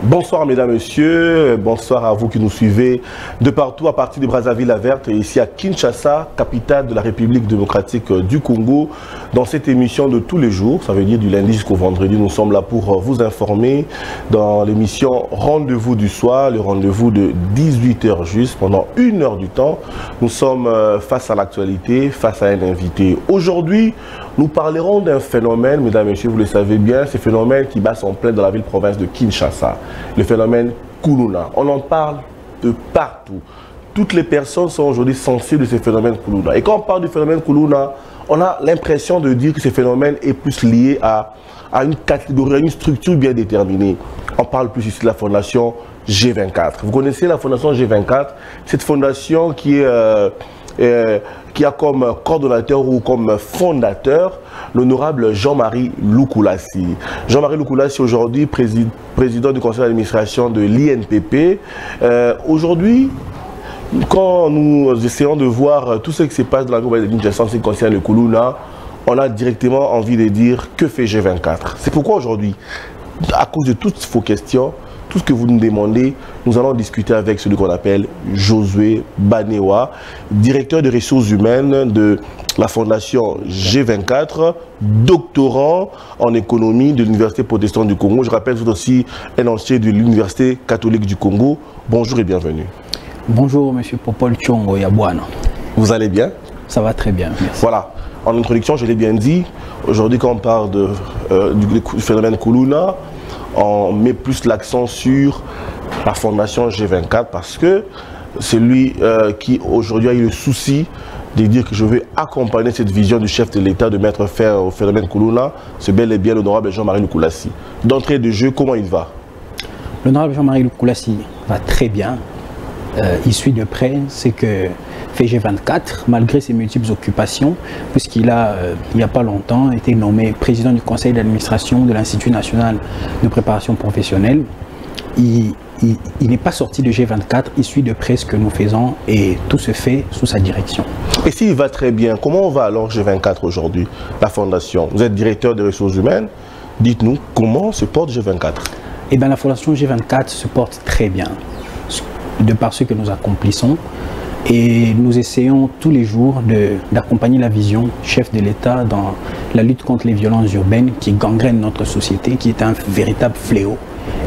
Bonsoir mesdames, messieurs, bonsoir à vous qui nous suivez de partout à partir de Brazzaville-la-Verte et ici à Kinshasa, capitale de la République démocratique du Congo. Dans cette émission de tous les jours, ça veut dire du lundi jusqu'au vendredi, nous sommes là pour vous informer dans l'émission Rendez-vous du soir, le rendez-vous de 18 h juste, pendant 1 heure du temps. Nous sommes face à l'actualité, face à un invité. Aujourd'hui, nous parlerons d'un phénomène, mesdames et messieurs, vous le savez bien, ce phénomène qui bat son plein dans la ville-province de Kinshasa. Le phénomène Kuluna. On en parle de partout. Toutes les personnes sont aujourd'hui sensibles de ce phénomène Kuluna. Et quand on parle du phénomène Kuluna, on a l'impression de dire que ce phénomène est plus lié à une catégorie, à une structure bien déterminée. On parle plus ici de la fondation G24. Vous connaissez la fondation G24, cette fondation qui a comme coordonnateur ou comme fondateur l'honorable Jean-Marie Lukulassi. Jean-Marie Lukulassi, aujourd'hui président du conseil d'administration de l'INPP. Aujourd'hui, quand nous essayons de voir tout ce qui se passe dans la globalité de Kinshasa en ce qui concerne le Kuluna, on a directement envie de dire que fait G24. C'est pourquoi aujourd'hui, à cause de toutes vos questions, tout ce que vous nous demandez, nous allons discuter avec celui qu'on appelle Josué Banewa, directeur des ressources humaines de la fondation G24, doctorant en économie de l'Université protestante du Congo. Je rappelle, vous êtes aussi un ancien de l'Université catholique du Congo. Bonjour et bienvenue. Bonjour, monsieur Popol Tchongo Yabouana. Vous allez bien? Ça va très bien, merci. Voilà, en introduction, je l'ai bien dit, aujourd'hui quand on parle du phénomène Kuluna, on met plus l'accent sur la fondation G24 parce que c'est lui qui aujourd'hui a eu le souci de dire que je vais accompagner cette vision du chef de l'État de mettre fin au phénomène Kuluna. C'est bel et bien l'honorable Jean-Marie Lukulassi. D'entrée de jeu, comment il va? L'honorable Jean-Marie Lukulassi va très bien. Il suit de près ce que fait G24, malgré ses multiples occupations, puisqu'il a, il n'y a pas longtemps, été nommé président du conseil d'administration de l'Institut national de préparation professionnelle. Il n'est pas sorti de G24, il suit de près ce que nous faisons et tout se fait sous sa direction. Et s'il va très bien, comment va alors G24 aujourd'hui, la fondation? Vous êtes directeur des ressources humaines, dites-nous comment se porte G24? Eh bien la fondation G24 se porte très bien, de par ce que nous accomplissons. Et nous essayons tous les jours d'accompagner la vision chef de l'État dans la lutte contre les violences urbaines qui gangrènent notre société, qui est un véritable fléau.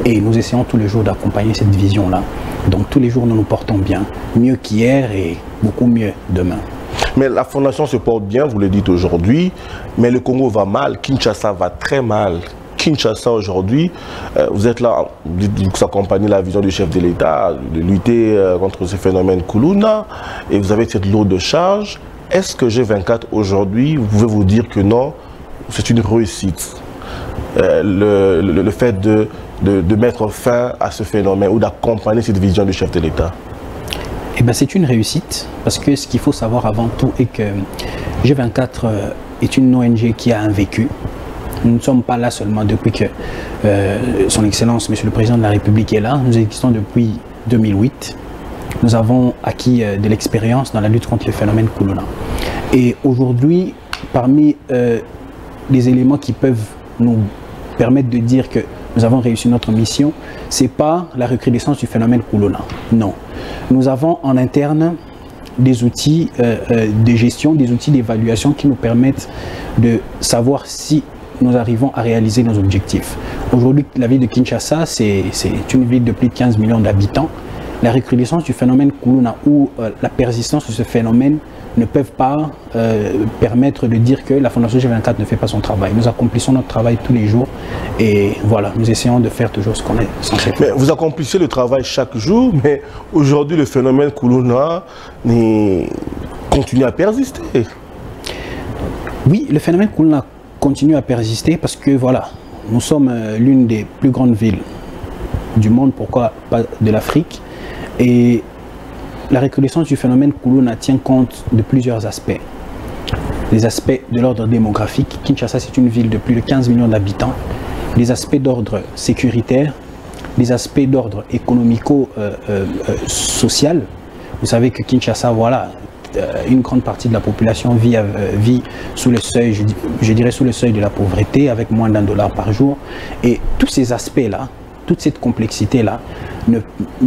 Et nous essayons tous les jours d'accompagner cette vision-là. Donc tous les jours nous nous portons bien, mieux qu'hier et beaucoup mieux demain. Mais la fondation se porte bien, vous le dites aujourd'hui, mais le Congo va mal, Kinshasa va très mal. Kinshasa aujourd'hui, vous êtes là, vous accompagnez la vision du chef de l'État, de lutter contre ce phénomène Kuluna, et vous avez cette lourde charge. Est-ce que G24 aujourd'hui, vous pouvez vous dire que non, c'est une réussite, le fait de mettre fin à ce phénomène ou d'accompagner cette vision du chef de l'État? Eh bien, c'est une réussite, parce que ce qu'il faut savoir avant tout est que G24 est une ONG qui a un vécu. Nous ne sommes pas là seulement depuis que son Excellence, Monsieur le Président de la République est là. Nous existons depuis 2008. Nous avons acquis de l'expérience dans la lutte contre le phénomène Kuluna. Et aujourd'hui, parmi les éléments qui peuvent nous permettre de dire que nous avons réussi notre mission, ce n'est pas la recrudescence du phénomène Kuluna. Non. Nous avons en interne des outils de gestion, des outils d'évaluation qui nous permettent de savoir si nous arrivons à réaliser nos objectifs. Aujourd'hui, la ville de Kinshasa, c'est une ville de plus de 15 millions d'habitants. La recrudescence du phénomène Kuluna ou la persistance de ce phénomène ne peuvent pas permettre de dire que la Fondation G24 ne fait pas son travail. Nous accomplissons notre travail tous les jours et voilà, nous essayons de faire toujours ce qu'on est censé faire. Mais vous accomplissez le travail chaque jour, mais aujourd'hui, le phénomène Kuluna continue à persister. Oui, le phénomène Kuluna continue à persister parce que voilà, nous sommes l'une des plus grandes villes du monde, pourquoi pas de l'Afrique, et la recrudescence du phénomène Kuluna tient compte de plusieurs aspects. Les aspects de l'ordre démographique. Kinshasa, c'est une ville de plus de 15 millions d'habitants. Les aspects d'ordre sécuritaire, les aspects d'ordre économico-social. Vous savez que Kinshasa, voilà, une grande partie de la population vit sous le seuil, je dirais sous le seuil de la pauvreté, avec moins d'$1 par jour. Et tous ces aspects-là, toute cette complexité-là, ne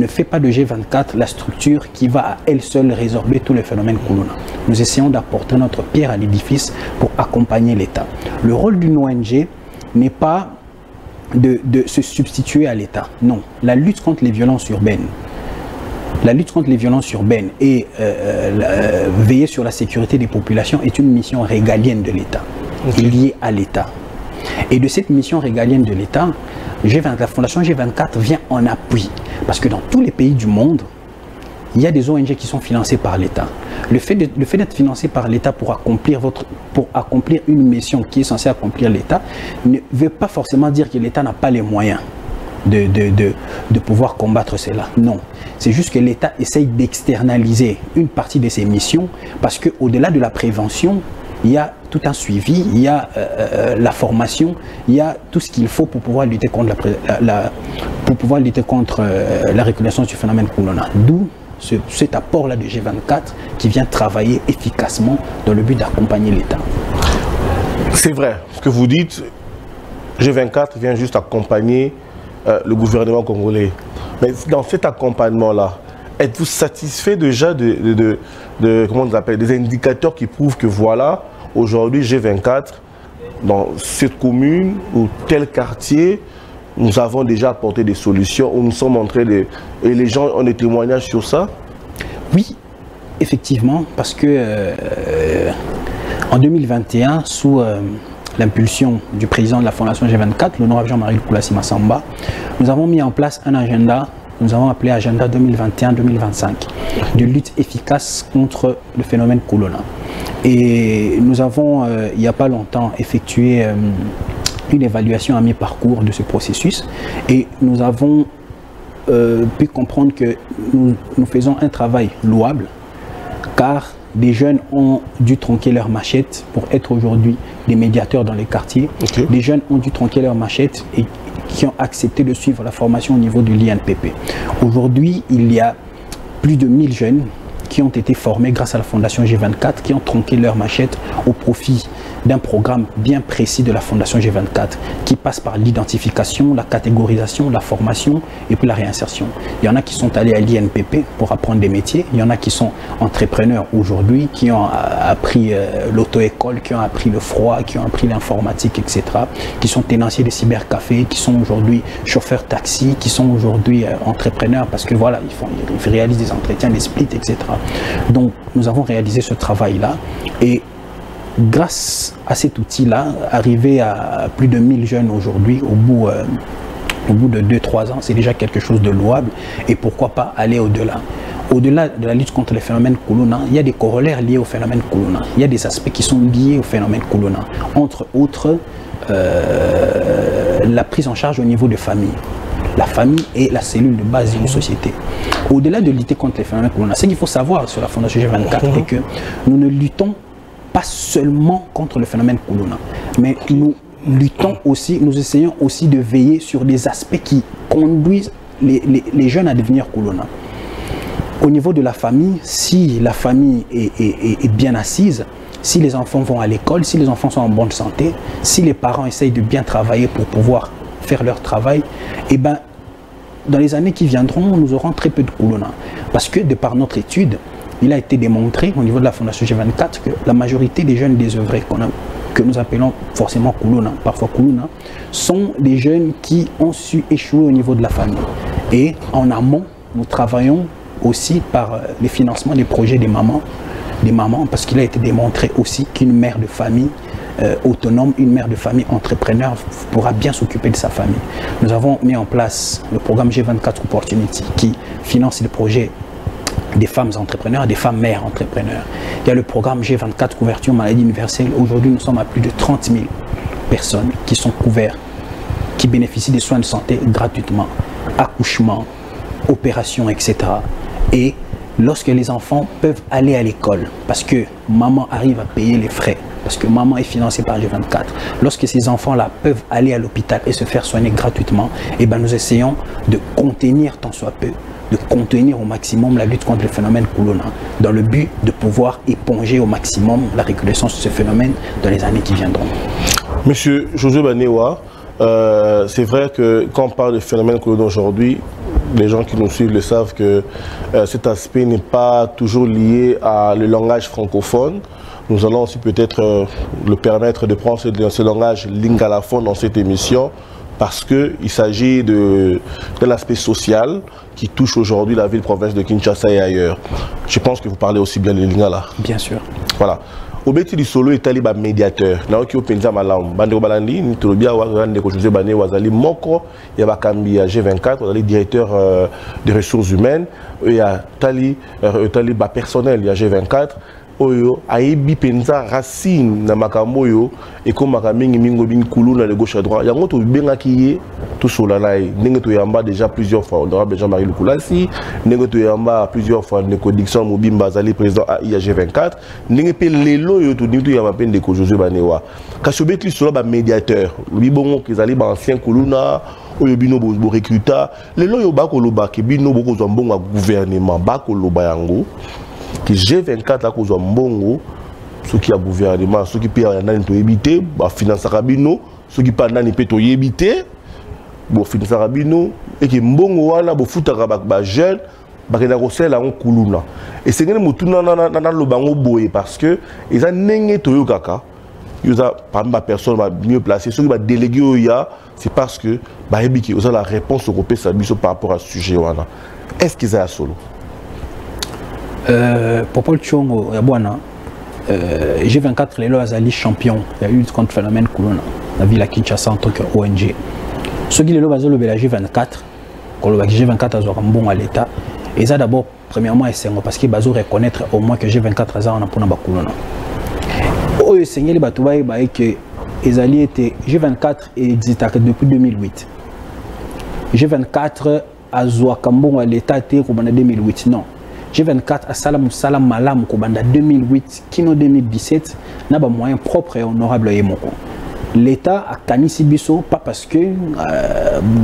fait pas de G24 la structure qui va à elle seule résorber tous les phénomènes Kuluna. Nous essayons d'apporter notre pierre à l'édifice pour accompagner l'État. Le rôle d'une ONG n'est pas de se substituer à l'État. Non, la lutte contre les violences urbaines. La lutte contre les violences urbaines et veiller sur la sécurité des populations est une mission régalienne de l'État, liée à l'État. Et de cette mission régalienne de l'État, la Fondation G24 vient en appui. Parce que dans tous les pays du monde, il y a des ONG qui sont financées par l'État. Le fait d'être financé par l'État pour accomplir une mission qui est censée accomplir l'État ne veut pas forcément dire que l'État n'a pas les moyens de pouvoir combattre cela. Non, c'est juste que l'État essaye d'externaliser une partie de ses missions parce qu'au-delà de la prévention, il y a tout un suivi, il y a la formation, il y a tout ce qu'il faut pour pouvoir lutter contre la recrudescence du phénomène Kuluna. D'où cet apport-là de G24 qui vient travailler efficacement dans le but d'accompagner l'État. C'est vrai, ce que vous dites, G24 vient juste accompagner le gouvernement congolais. Mais dans cet accompagnement-là, êtes-vous satisfait déjà comment on appelle, des indicateurs qui prouvent que voilà, aujourd'hui G24, dans cette commune ou tel quartier, nous avons déjà apporté des solutions, où nous sommes en train de... Et les gens ont des témoignages sur ça? Oui, effectivement, parce que en 2021, sous l'impulsion du président de la Fondation G24, l'honorable Jean-Marie Lukulasi Massamba, nous avons mis en place un agenda. Nous avons appelé Agenda 2021-2025, de lutte efficace contre le phénomène Kuluna. Et nous avons, il n'y a pas longtemps, effectué une évaluation à mi-parcours de ce processus. Et nous avons pu comprendre que nous faisons un travail louable, car des jeunes ont dû tronquer leur machette pour être aujourd'hui des médiateurs dans les quartiers. Okay. Des jeunes ont dû tronquer leur machette et qui ont accepté de suivre la formation au niveau de l'INPP. Aujourd'hui, il y a plus de 1000 jeunes qui ont été formés grâce à la Fondation G24, qui ont tronqué leur machette au profit d'un programme bien précis de la Fondation G24, qui passe par l'identification, la catégorisation, la formation et puis la réinsertion. Il y en a qui sont allés à l'INPP pour apprendre des métiers, il y en a qui sont entrepreneurs aujourd'hui, qui ont appris l'auto-école, qui ont appris le froid, qui ont appris l'informatique, etc., qui sont tenanciers de cybercafés, qui sont aujourd'hui chauffeurs taxi, qui sont aujourd'hui entrepreneurs parce que voilà, ils réalisent des entretiens, des splits, etc. Donc nous avons réalisé ce travail-là et grâce à cet outil-là, arriver à plus de 1000 jeunes aujourd'hui, au bout de 2-3 ans, c'est déjà quelque chose de louable et pourquoi pas aller au-delà. Au-delà de la lutte contre les phénomènes Kuluna, il y a des corollaires liés au phénomène Kuluna. Il y a des aspects qui sont liés au phénomène Kuluna, entre autres la prise en charge au niveau de famille. La famille est la cellule de base d'une société. Au-delà de lutter contre les phénomènes Kuluna, ce qu'il faut savoir sur la Fondation G24 est que nous ne luttons pas seulement contre le phénomène Kuluna, mais nous luttons aussi, nous essayons aussi de veiller sur des aspects qui conduisent les jeunes à devenir Kuluna. Au niveau de la famille, si la famille est bien assise, si les enfants vont à l'école, si les enfants sont en bonne santé, si les parents essayent de bien travailler pour pouvoir faire leur travail, et ben, dans les années qui viendront, nous aurons très peu de Kuluna. Parce que de par notre étude, il a été démontré au niveau de la Fondation G24 que la majorité des jeunes désœuvrés que nous appelons forcément Kuluna, parfois Kuluna, sont des jeunes qui ont su échouer au niveau de la famille. Et en amont, nous travaillons aussi par les financements des projets des mamans, parce qu'il a été démontré aussi qu'une mère de famille autonome, une mère de famille entrepreneur pourra bien s'occuper de sa famille. Nous avons mis en place le programme G24 Opportunity qui finance les projets des femmes entrepreneurs, des femmes mères entrepreneurs. Il y a le programme G24 Couverture Maladie Universelle. Aujourd'hui, nous sommes à plus de 30 000 personnes qui sont couvertes, qui bénéficient des soins de santé gratuitement, accouchement, opérations, etc. Et lorsque les enfants peuvent aller à l'école, parce que maman arrive à payer les frais, parce que maman est financée par G24, lorsque ces enfants-là peuvent aller à l'hôpital et se faire soigner gratuitement, et ben nous essayons de contenir tant soit peu, de contenir au maximum la lutte contre le phénomène Kuluna, dans le but de pouvoir éponger au maximum la recrudescence de ce phénomène dans les années qui viendront. Monsieur Josué Banewa, c'est vrai que quand on parle de phénomène Kuluna aujourd'hui, les gens qui nous suivent le savent que cet aspect n'est pas toujours lié à le langage francophone. Nous allons aussi peut-être le permettre de prendre ce langage lingalaphone dans cette émission parce qu'il s'agit d'un aspect social qui touche aujourd'hui la ville-province de Kinshasa et ailleurs. Je pense que vous parlez aussi bien le lingala. Bien sûr. Voilà. Obeti di solo etali ba médiateur na oki openza malamu bande balandi ni tolobia wa ndeko ko José Banewa wazali moko ya bakambi ya G24 wazali directeur des ressources humaines ya tali ba personnel ya G24 oyo ayebi penza racine na makambo yo ekomaka mingi mingo bin kuluna de gauche à droite yango to bengaki ye to solalai ndenge to yamba déjà plusieurs fois honorable Jean-Marie Lukulasi ndenge to yamba plusieurs fois ndeko Dixon Mobimba azali président à G24 ndenge pe lelo yo to ndeko yamba pe ndeko Josué Banewa kasi obeti solo ba médiateur libongo kezali ba ancien kuluna oyo bino bo recruta lelo yo bakoloba ke bino boko zo mbongo gouvernement bakoloba yango qui G24 à cause mbongo ceux qui a gouvernement ceux qui payent nani to éviter ba finance rabino ceux qui pas nani pe to éviter bo finance rabino et que mbongo wana bo futaka ba jeune ba kena ko sela on kuluna et c'est ngene mutuna na lo bango boye parce que ils a nenge to yo kaka ils a parmi ba personne mieux placé ceux qui va déléguer oya c'est parce que ba ebiki ils a la réponse au copé ça biso par rapport à ce sujet wana est-ce qu'ils a solo Popol Tchongo Yabwana G24 les lois azali champion il y a eu contre phénomène Kuluna la ville à Kinshasa en tant que ONG ceux qui les lois bazolo la G24 quand le G24 a un bon à l'état et ça d'abord premièrement c'est parce que bazo reconnaître au moins que G24 a un pour na Kuluna oh seigneur les batoubaï ba que ezali était G24 existe depuis 2008 G24 a zoa kambon à l'état était en 2008 non G24 a salam malam kobanda 2008 kino 2017 n'a pas moyen propre et honorable yemoko. L'État a kanisi biso pas parce que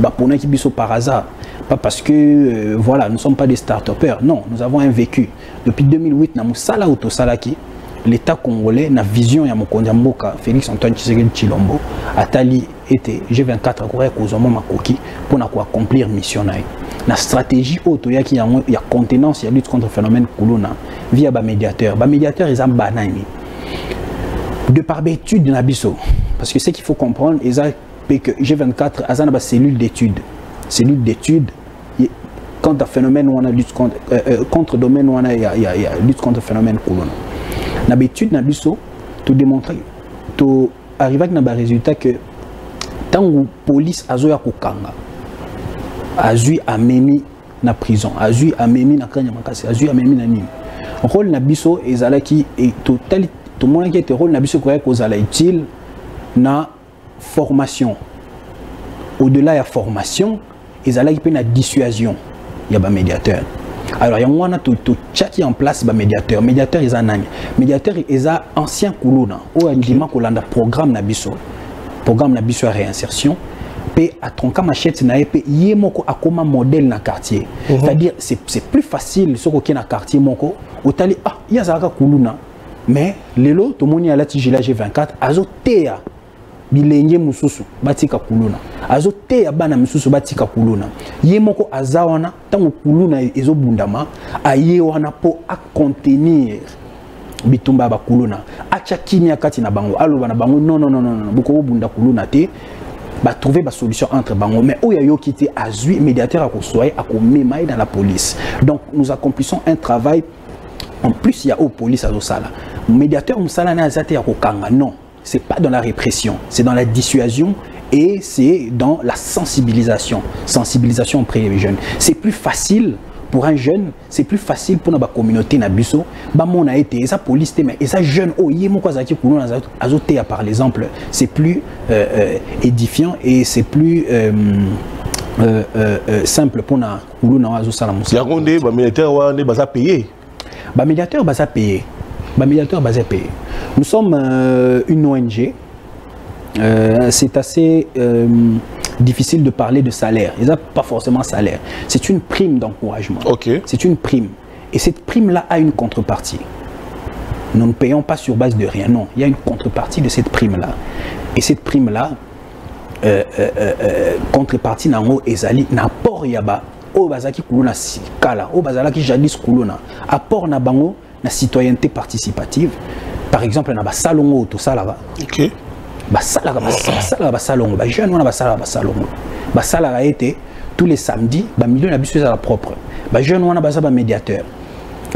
bapona ki biso par hasard, pas parce que voilà, nous ne sommes pas des start-upers. Non, nous avons un vécu. Depuis 2008 na musala auto salaki l'État congolais na vision ya mokonzi mboka Félix Antoine Tshisekedi Tshilombo atali était G24 akoya kozoma makoki pour na ko accomplir mission nae. La stratégie auto il y a contenance, il y a lutte contre le phénomène Kuluna via ba médiateur. Ba médiateur ils ont banani. De par l'étude de Nabiso, parce que ce qu'il faut comprendre, ils ont que G24 a une cellule d'études. Cellule d'études quand un phénomène on a lutte contre domaine on a lutte contre le phénomène Kuluna. L'habitude Nabiso tout démontrer, tout arriver avec un résultat que tant que police a zoya kokanga azui amemi na prison azui amemi na kanya makasi azui amemi na nini rôle na biso ezalaki et total tout monde qui était rôle na biso ko zala utile na formation au-delà ya formation ezalaki pe na dissuasion ya ba médiateur alors yango wana to chaki en place ba médiateur eza nani médiateur eza ancien kuluna o andima ko landa programme na biso ya réinsertion à tronca machette na épée yemoko akoma modèle na quartier c'est-à-dire c'est plus facile ce qui na quartier moko otali ah ya zaka kuluna mais lelo to moni ala tijila G24 azotea bilenge mususu batika kuluna azotea bana mususu batika kuluna yemoko azawana tango kuluna ezobundama aye wana po a contenir bitumba ba kuluna acha kimia kati na bango aloba na bango non boko bunda kuluna te ba trouver ba solution entre bango mais oya yo qui était azui médiateur à kosoyer à komema dans la police. Donc nous accomplissons un travail en plus il y a au police à Osala médiateur musala na azate ya kokanga non c'est pas dans la répression c'est dans la dissuasion et c'est dans la sensibilisation auprès des jeunes. C'est plus facile pour un jeune, c'est plus facile pour la communauté nabiso. On a été, et ça police, mais et ça jeune, oh, par exemple, c'est plus édifiant et c'est plus simple pour na médiateur basa payé. Nous sommes une ONG. C'est assez difficile de parler de salaire. Ils n'ont pas forcément salaire. C'est une prime d'encouragement. Okay. C'est une prime. Et cette prime-là a une contrepartie. Nous ne payons pas sur base de rien. Non, il y a une contrepartie de cette prime-là. Et cette prime-là, contrepartie nango ezali n'apport yaba o bazaki kuluna kala o bazalaki jadis kuluna apport na bango na citoyenneté participative. Par exemple na ba salongo to salaba. OK. Basala basalongo ba jeune wana basala basalongo basala été tous les samedis ba milieu na biso la propre ba jeune wana baza ba médiateur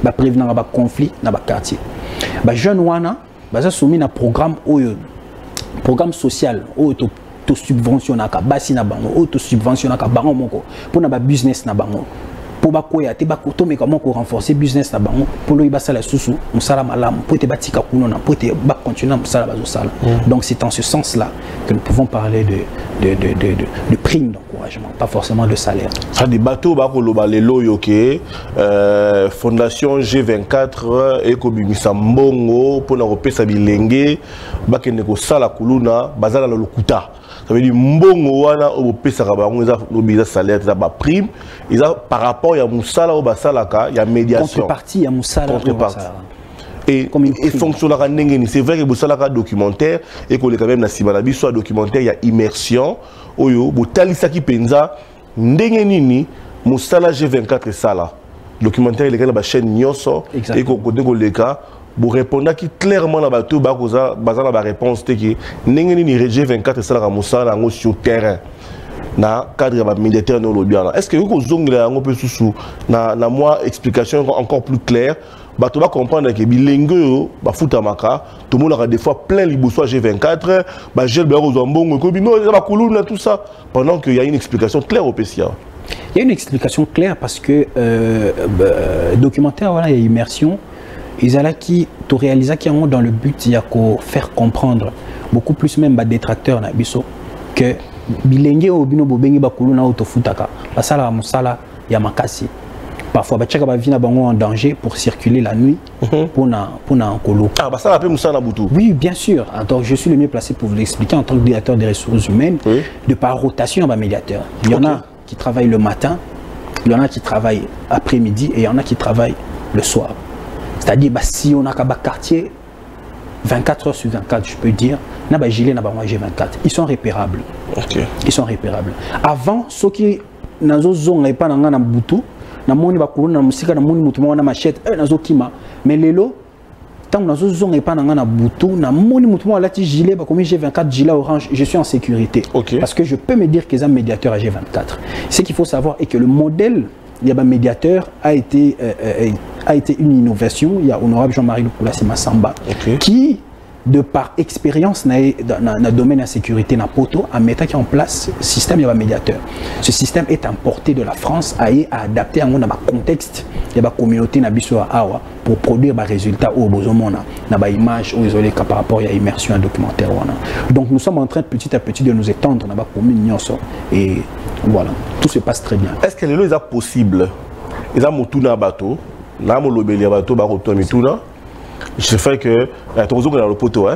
ba prévenir ba conflit na ba quartier ba jeune wana baza soumis na programme social to subventionnaka basi na bango to subventionnaka bango moko pour na ba business na bango pour ba koya te ba koto mais comment ko renforcer business na bango pour lo ibasala susu musala malam pour te batika kunona pour te ba continuer musala bazo sala. Donc c'est en ce sens-là que nous pouvons parler de prime d'encouragement, pas forcément de salaire. Ça des bateaux ba ko loba lelo yoke fondation G24 et ko bimisa mbongo pour na repesa bilenge ba kende ko sala kuluna bazala na lokuta. Ça veut dire mbongo wana o pesa ka bango za lobisa salaire za ba prime isa par rapport ya musala o basalaka ya médiation contrepartie ya musala et fonctionnera ndengeni. C'est vrai que bosalaka documentaire et qu'on est quand même na simana biso documentaire ya immersion oyo botalisaki penza ndengeni ni musala G24 sala documentaire il est ba chaîne nyoso et ko côté ko leka pour répondre clairement à bateau bazana ba réponse te ki ndengeni ni G24 sala ka musala ngo sur terrain na cadre ba militaire no lobiana. Est-ce que vous zongela ngo pe susu na moi explication encore plus claire bato ba comprendre que bilingue ba futamaka tout le monde a des fois plein liboso G24 ba gel ba ozambongo ko bino ba kuluna tout ça pendant qu'il y a une explication claire au PCA. Il y a une explication claire parce que documentaire voilà il y a immersion ils allaient qui to réaliser qui ont dans le but il y a qu'au faire comprendre beaucoup plus même ba détracteurs na biso que bilenge obino bobengi bakuluna autofutaka basala musala ya makasi parfois bachaka ba vina bango en danger pour circuler la nuit pour na nkolo ah basala pe musala butu. Oui bien sûr. Donc je suis le mieux placé pour vous l'expliquer en tant que directeur des ressources humaines de par rotation ba médiateur. Il y en a qui travaillent le matin, il y en a qui travaillent après-midi et il y en a qui travaillent le soir. C'est-à-dire si on a un quartier 24 heures sur 24, je peux dire, na ba gilet na ba G24, ils sont repérables. OK. Ils sont repérables. Avant ceux qui nazo zonga pas na butu, na moni ba kuluna na musika na moni mutu na machette, nazo kima, mais lelo tant nazo zonga pas na butu, na moni mutu la ti gilet ba comme G24 gilet orange, je suis en sécurité. Okay. Parce que je peux me dire qu'ils ont un médiateur à G24. Ce qu'il faut savoir est que le modèle il y a un médiateur a été une innovation. Il y a honorable Jean-Marie Lukulasi Massamba qui, de par expérience dans le domaine de la sécurité, na poto, a mis en place ce système, il y a un médiateur. Ce système est importé de la France, a adapté à un contexte, il y a une communauté pour produire des résultats au besoin des images ou isolées par rapport à l'immersion documentaire. Donc nous sommes en train petit à petit de nous étendre dans la commune et voilà, tout se passe très bien. Est-ce que les lois sont possibles? Ils ont un bateau, là, bateau, je fais que le poteau,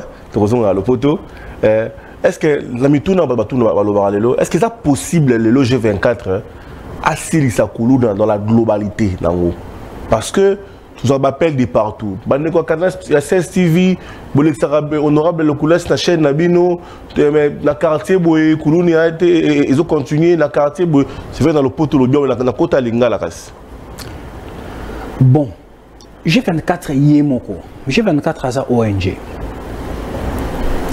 est-ce que la mituna est-ce que c'est possible les loges G24 à Silisakoulou dans la globalité parce que tout ça m'appelle de partout. Il y a 16 TV, honorable le Koulas na chaîne Nabino, na quartier boy Koulouni a été ils ont continué na quartier boy c'est vrai dans le poteau le bien na kota linga la race. Bon, G24 Yemoko. G24 a sa ONG.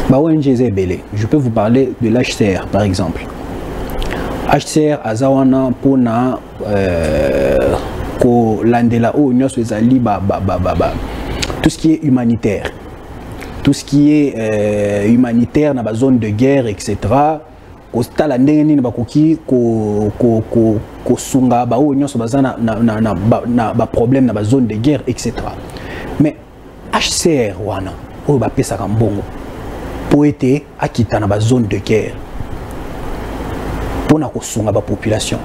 Ma ONG est belle. Je peux vous parler de l'HCR par exemple. HCR a zawana pour na ko landela o nyos ezali tout ce qui est humanitaire. Tout ce qui est humanitaire dans la zone de guerre, etc. kostala ndenge nini bakoki ko sunga ba o nyonso bazana na ba problème na ba zone de guerre etc. Mais HCR wana o ba pesa ka mbongo pour été akita na ba zone de guerre pour na ko sunga ba population.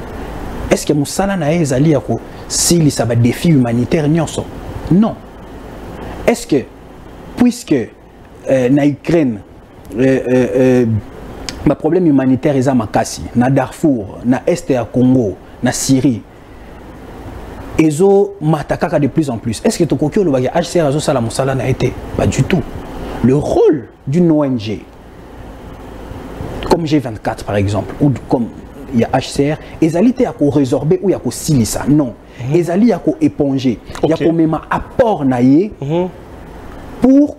Est-ce que musala na ezali ya ko si ça va défi humanitaire nyonso? Non. Est-ce que puisque na Ukraine ma problème humanitaire est à Makassi, na Darfour, na Est à Congo, na Syrie. Ezo matakaka de plus en plus. Est-ce que tu as le bagage HCR Azo Salam Salah n'a été? Pas du tout. Le rôle d'une ONG, comme G24 par exemple, ou comme il y a HCR, ils allaient à résorber ou il y a silisa. Non. Ils allaient à éponger. Il y a même un apport naïe pour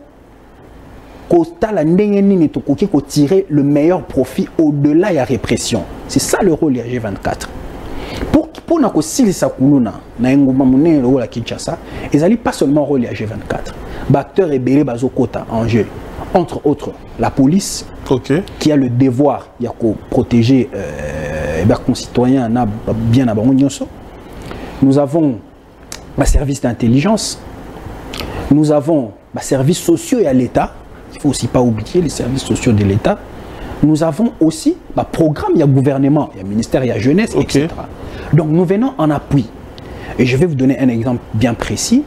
tirer le meilleur profit au-delà de la répression. C'est ça le rôle de G24. Pour na ko silisa kuluna na ngoma munene le rôle à Kinshasa, ils allaient pas seulement rôle de G24. Acteurs et belé bazo kota en jeu. Entre autres, la police qui a le devoir de protéger les concitoyens bien à Bangonyoso. Nous avons les services d'intelligence. Nous avons les services sociaux et à l'État. Il ne faut aussi pas oublier les services sociaux de l'État. Nous avons aussi le programme, il y a gouvernement, il y a ministère, il y a jeunesse, etc. Donc nous venons en appui. Et je vais vous donner un exemple bien précis.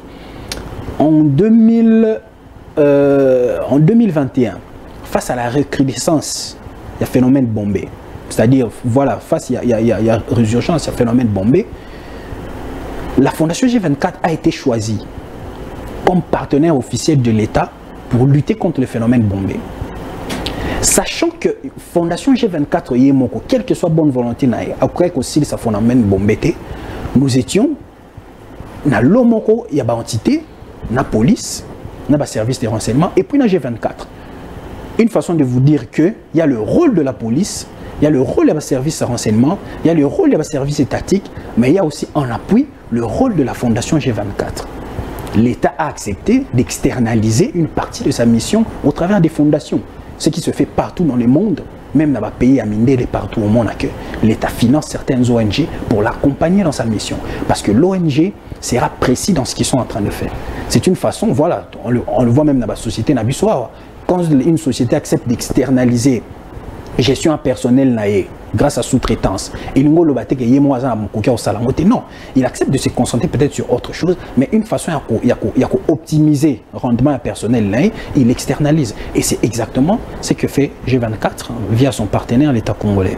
En 2021, face à la recrudescence, il y a phénomène bombé. C'est-à-dire, voilà, face il y a résurgence, il y a phénomène bombé. La Fondation G24 a été choisie comme partenaire officiel de l'État pour lutter contre le phénomène bombé. Sachant que Fondation G24 Yemoko, quelle que soit bonne volonté, après aussi ce phénomène bombé, nous étions dans l'Omoko, il y a une entité, la police, le service de renseignement, et puis dans G24. Une façon de vous dire qu'il y a le rôle de la police, il y a le rôle de la service de renseignement, il y a le rôle de la service étatique, mais il y a aussi en appui le rôle de la Fondation G24. L'État a accepté d'externaliser une partie de sa mission au travers des fondations. Ce qui se fait partout dans le monde, même dans les pays amindés partout au monde, que l'État finance certaines ONG pour l'accompagner dans sa mission. Parce que l'ONG sera précis dans ce qu'ils sont en train de faire. C'est une façon, voilà, on le voit même dans la société Nabissoir. Quand une société accepte d'externaliser gestion personnelle grâce à sous-traitance, non, il accepte de se concentrer peut-être sur autre chose, mais une façon d'optimiser le rendement personnel, il externalise. Et c'est exactement ce que fait G24 via son partenaire, l'État congolais.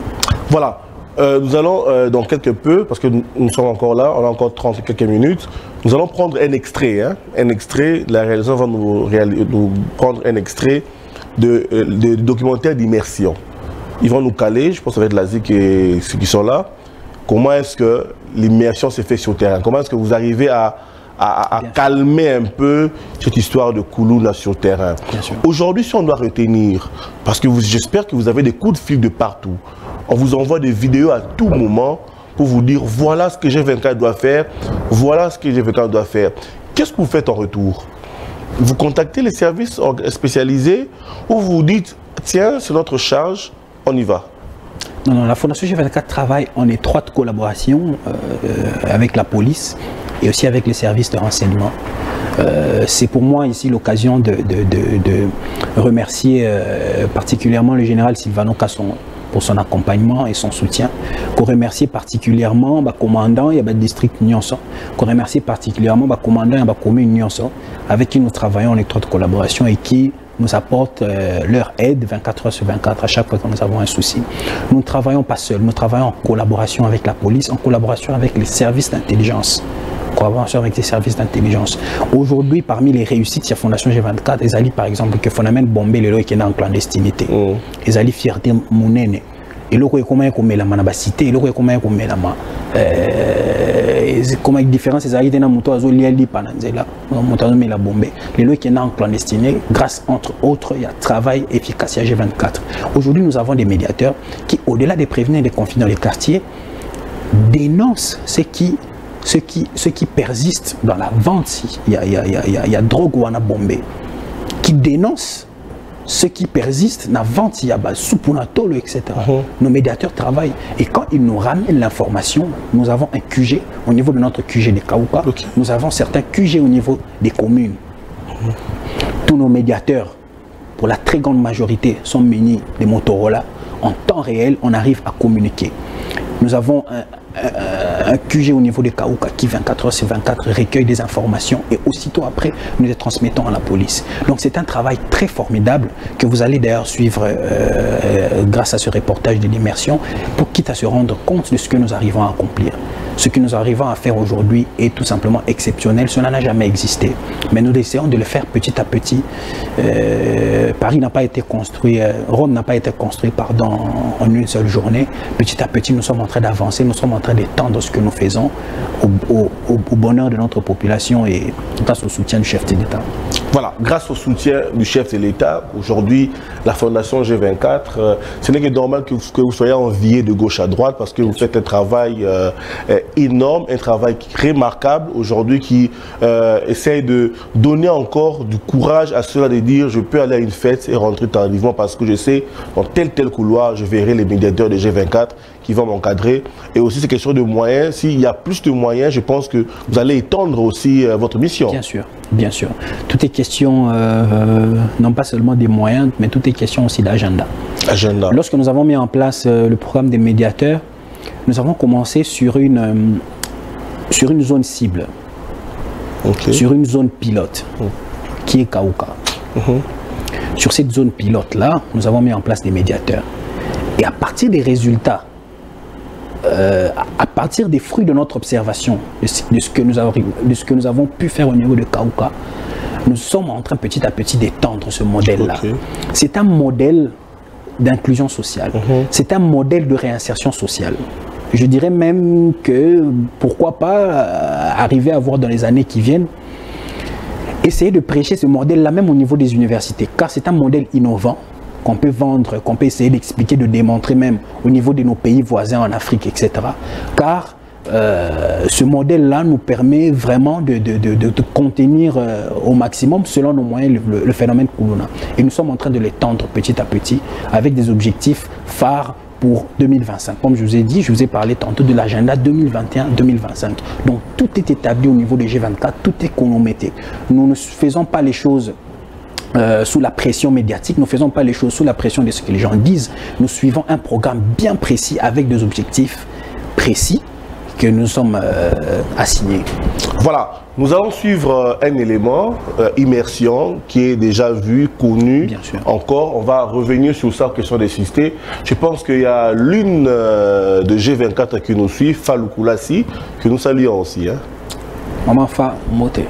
Voilà. Nous allons dans quelques peu, parce que nous sommes encore là, on a encore 30 et quelques minutes, nous allons prendre un extrait. Un extrait, la réalisation va nous prendre un extrait de documentaire d'immersion. Ils vont nous caler, je pense avec l'Asie et ceux qui sont là. Comment est-ce que l'immersion s'est faite sur le terrain? Comment est-ce que vous arrivez à calmer un peu cette histoire de Koulouna sur le terrain? Aujourd'hui, si on doit retenir, parce que j'espère que vous avez des coups de fil de partout, on vous envoie des vidéos à tout moment pour vous dire voilà ce que G24 doit faire, voilà ce que G24 doit faire. Qu'est-ce que vous faites en retour? Vous contactez les services spécialisés ou vous dites tiens, c'est notre charge, on y va? Non, la Fondation G24 travaille en étroite collaboration avec la police et aussi avec les services de renseignement. C'est pour moi ici l'occasion de remercier particulièrement le général Silvano Kasson pour son accompagnement et son soutien. Qu'on remercie particulièrement le commandant et le district Nyonso. Qu'on remercie particulièrement le commandant et la commune Nyonso avec qui nous travaillons en étroite collaboration et qui nous apportent leur aide 24 heures sur 24 à chaque fois que nous avons un souci. Nous ne travaillons pas seuls, nous travaillons en collaboration avec la police, en collaboration avec les services d'intelligence. Collaboration avec les services d'intelligence. Aujourd'hui, parmi les réussites de la Fondation G24, ils allaient par exemple que phénomène bombé les lois qui est en clandestinité. Ils allaient fierté mounene. Et le comment qu'on met la manabacité, et le comment qu'on met la main. Comment la différence c'est que nous avons lié pananzela, nous avons mis la bombe. Les lois qui sont en clandestiné, grâce entre autres, il y a travail efficace à G24. Aujourd'hui, nous avons des médiateurs qui, au-delà des prévenus et des conflits dans les quartiers, dénoncent ce qui persiste dans la vente. Il y a drogue ou on a bombé, qui dénoncent ce qui persiste, n'avance, il y a Soupunatolo, etc. Nos médiateurs travaillent. Et quand ils nous ramènent l'information, nous avons un QG au niveau de notre QG de Kaouka. Nous avons certains QG au niveau des communes. Tous nos médiateurs, pour la très grande majorité, sont munis des Motorola. En temps réel, on arrive à communiquer. Nous avons un QG au niveau de Kaouka qui 24 heures sur 24 recueille des informations et aussitôt après nous les transmettons à la police. Donc c'est un travail très formidable que vous allez d'ailleurs suivre grâce à ce reportage de l'immersion pour quitte à se rendre compte de ce que nous arrivons à accomplir. Ce que nous arrivons à faire aujourd'hui est tout simplement exceptionnel, cela n'a jamais existé. Mais nous essayons de le faire petit à petit. Paris n'a pas été construit, Rome n'a pas été construit en une seule journée. Petit à petit, nous sommes en train d'avancer, nous sommes en train d'étendre ce que nous faisons au bonheur de notre population et grâce au soutien du chef de l'État. Voilà, grâce au soutien du chef de l'État, aujourd'hui, la Fondation G24, ce n'est que normal que vous soyez envié de gauche à droite parce que vous faites un travail énorme, un travail remarquable aujourd'hui qui essaye de donner encore du courage à ceux-là de dire je peux aller à une fête et rentrer tardivement parce que je sais dans tel couloir je verrai les médiateurs de G24 qui vont m'encadrer. Et aussi c'est question de moyens. S'il y a plus de moyens, je pense que vous allez étendre aussi votre mission. Bien sûr, bien sûr. Tout est question non pas seulement des moyens, mais tout est question aussi d'agenda. Lorsque nous avons mis en place le programme des médiateurs, nous avons commencé sur une zone cible, sur une zone pilote, qui est Kaouka. Sur cette zone pilote-là, nous avons mis en place des médiateurs. Et à partir des résultats, à partir des fruits de notre observation, de ce que nous avons pu faire au niveau de Kaouka, nous sommes en train petit à petit d'étendre ce modèle-là. C'est un modèle d'inclusion sociale. C'est un modèle de réinsertion sociale. Je dirais même que, pourquoi pas, arriver à voir dans les années qui viennent, essayer de prêcher ce modèle-là même au niveau des universités, car c'est un modèle innovant qu'on peut vendre, qu'on peut essayer d'expliquer, de démontrer même au niveau de nos pays voisins en Afrique, etc. Car ce modèle-là nous permet vraiment de contenir au maximum, selon nos moyens, le phénomène Kuluna. Et nous sommes en train de l'étendre petit à petit avec des objectifs phares pour 2025. Comme je vous ai dit, je vous ai parlé tantôt de l'agenda 2021-2025. Donc tout est établi au niveau des G24, tout est chronométré. Nous ne faisons pas les choses sous la pression médiatique, nous ne faisons pas les choses sous la pression de ce que les gens disent. Nous suivons un programme bien précis avec des objectifs précis que nous sommes assignés. Voilà, nous allons suivre un élément, immersion, qui est déjà vu, connu. Bien sûr. Encore, on va revenir sur ça, question des systèmes. Je pense qu'il y a l'une de G24 qui nous suit, Fallou Koulassi, que nous saluons aussi. Hein. Maman Fa Moté.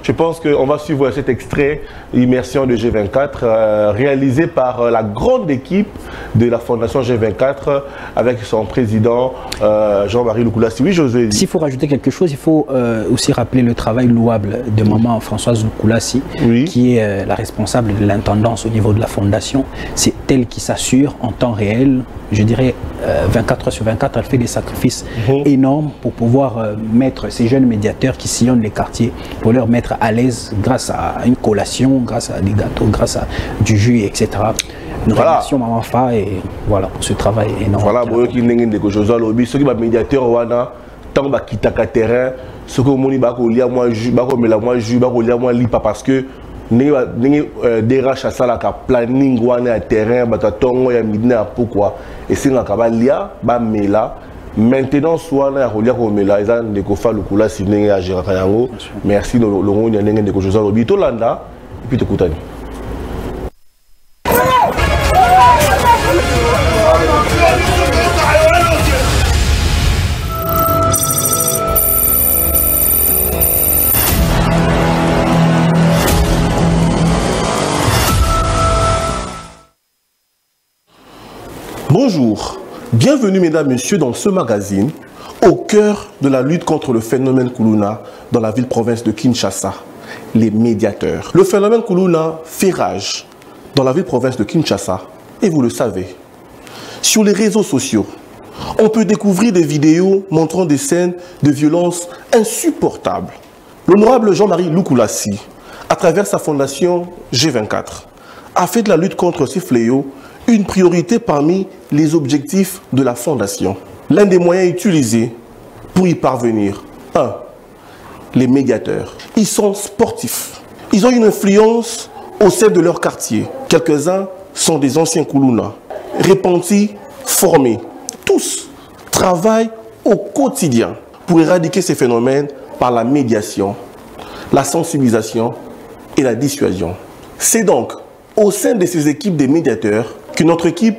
Je pense qu'on va suivre cet extrait immersion de G24 réalisé par la grande équipe de la Fondation G24 avec son président Jean-Marie Loukoulassi. Oui, José. S'il faut rajouter quelque chose, il faut aussi rappeler le travail louable de maman Françoise Loukoulassi, qui est la responsable de l'intendance au niveau de la Fondation. C'est elle qui s'assure en temps réel, je dirais 24 heures sur 24, elle fait des sacrifices énormes pour pouvoir mettre ces jeunes médiateurs qui sillonnent les quartiers, pour leur mettre à l'aise grâce à une collation, grâce à des gâteaux, grâce à du jus, etc. Nous remercions Maman Fa et voilà pour ce travail énorme. Voilà, pour qui n'engagent des choses à l'objet, ceux qui sont médiateurs wana, tant que quitter le terrain, ceux qui ont mis bako lia moi jus, bako mela moi jus, bako lia moi lipa parce que dérache ça la planning wana terrain, bata tongo ya midna pourquoi et c'est un kabalia ba mela. Maintenant, soit on a relié comme là, ils ont des coffres locaux si n'est à gérer rien. Merci le monde y a des choses à l'objet tout l'anda et puis te coûter. Bonjour. Bienvenue mesdames, messieurs dans ce magazine au cœur de la lutte contre le phénomène Kuluna dans la ville-province de Kinshasa, les médiateurs. Le phénomène Kuluna fait rage dans la ville-province de Kinshasa et vous le savez. Sur les réseaux sociaux, on peut découvrir des vidéos montrant des scènes de violence insupportables. L'honorable Jean-Marie Loukoulassi, à travers sa fondation G24, a fait de la lutte contre ces fléaux une priorité parmi les objectifs de la Fondation. L'un des moyens utilisés pour y parvenir, 1. Les médiateurs. Ils sont sportifs. Ils ont une influence au sein de leur quartier. Quelques-uns sont des anciens Koulouna, repentis, formés. Tous travaillent au quotidien pour éradiquer ces phénomènes par la médiation, la sensibilisation et la dissuasion. C'est donc au sein de ces équipes des médiateurs que notre équipe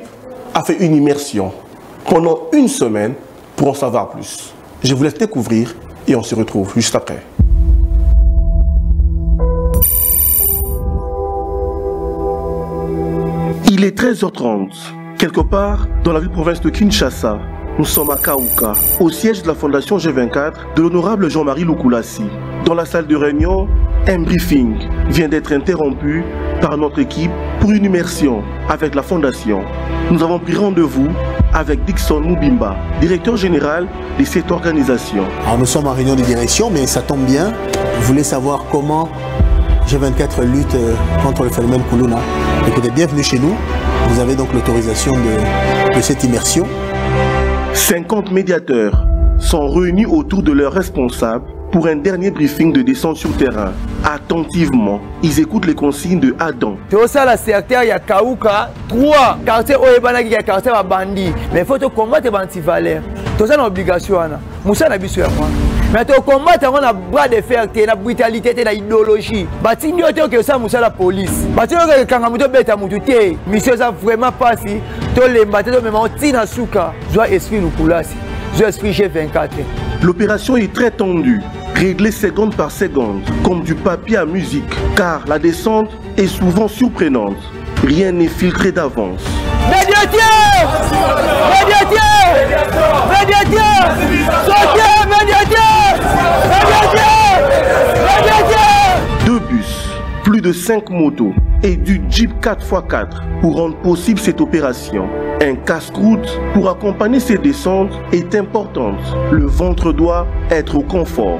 a fait une immersion pendant une semaine pour en savoir plus. Je vous laisse découvrir et on se retrouve juste après. Il est 13h30, quelque part dans la ville-province de Kinshasa. Nous sommes à Kaouka, au siège de la Fondation G24 de l'honorable Jean-Marie Lukulassi. Dans la salle de réunion, un briefing vient d'être interrompu par notre équipe pour une immersion avec la Fondation. Nous avons pris rendez-vous avec Dixon Moubimba, directeur général de cette organisation. Alors nous sommes en réunion de direction, mais ça tombe bien. Vous voulez savoir comment G24 lutte contre le phénomène Koulouna. Écoutez, bienvenue chez nous. Vous avez donc l'autorisation de cette immersion. 50 médiateurs sont réunis autour de leurs responsables pour un dernier briefing de descente sur terrain. Attentivement, ils écoutent les consignes de Adam. C'est ça la secteur il y a Kaouka, 3 quartiers Oyebana qui est quartier bandit. Mais il faut combattre les antivaleurs. C'est ça l'obligation. Moussa n'a pas besoin. Mais tu combattre on a bras de fer, la brutalité, la idéologie. Bati nyoto que ça Moussa la police. Bati que kangamuto beta mututé. Mission ça vraiment pas si to les battre même on tina souka. Joie esprit Lukulassi. Joie esprit G24. L'opération est très tendue, réglée seconde par seconde, comme du papier à musique, car la descente est souvent surprenante. Rien n'est filtré d'avance. Médiateur! Médiateur! Médiateur! Sortez, médiateur! Médiateur! Médiateur! 2 bus, plus de 5 motos et du Jeep 4x4 pour rendre possible cette opération. Un casse-croûte pour accompagner ces descentes est importante. Le ventre doit être au confort.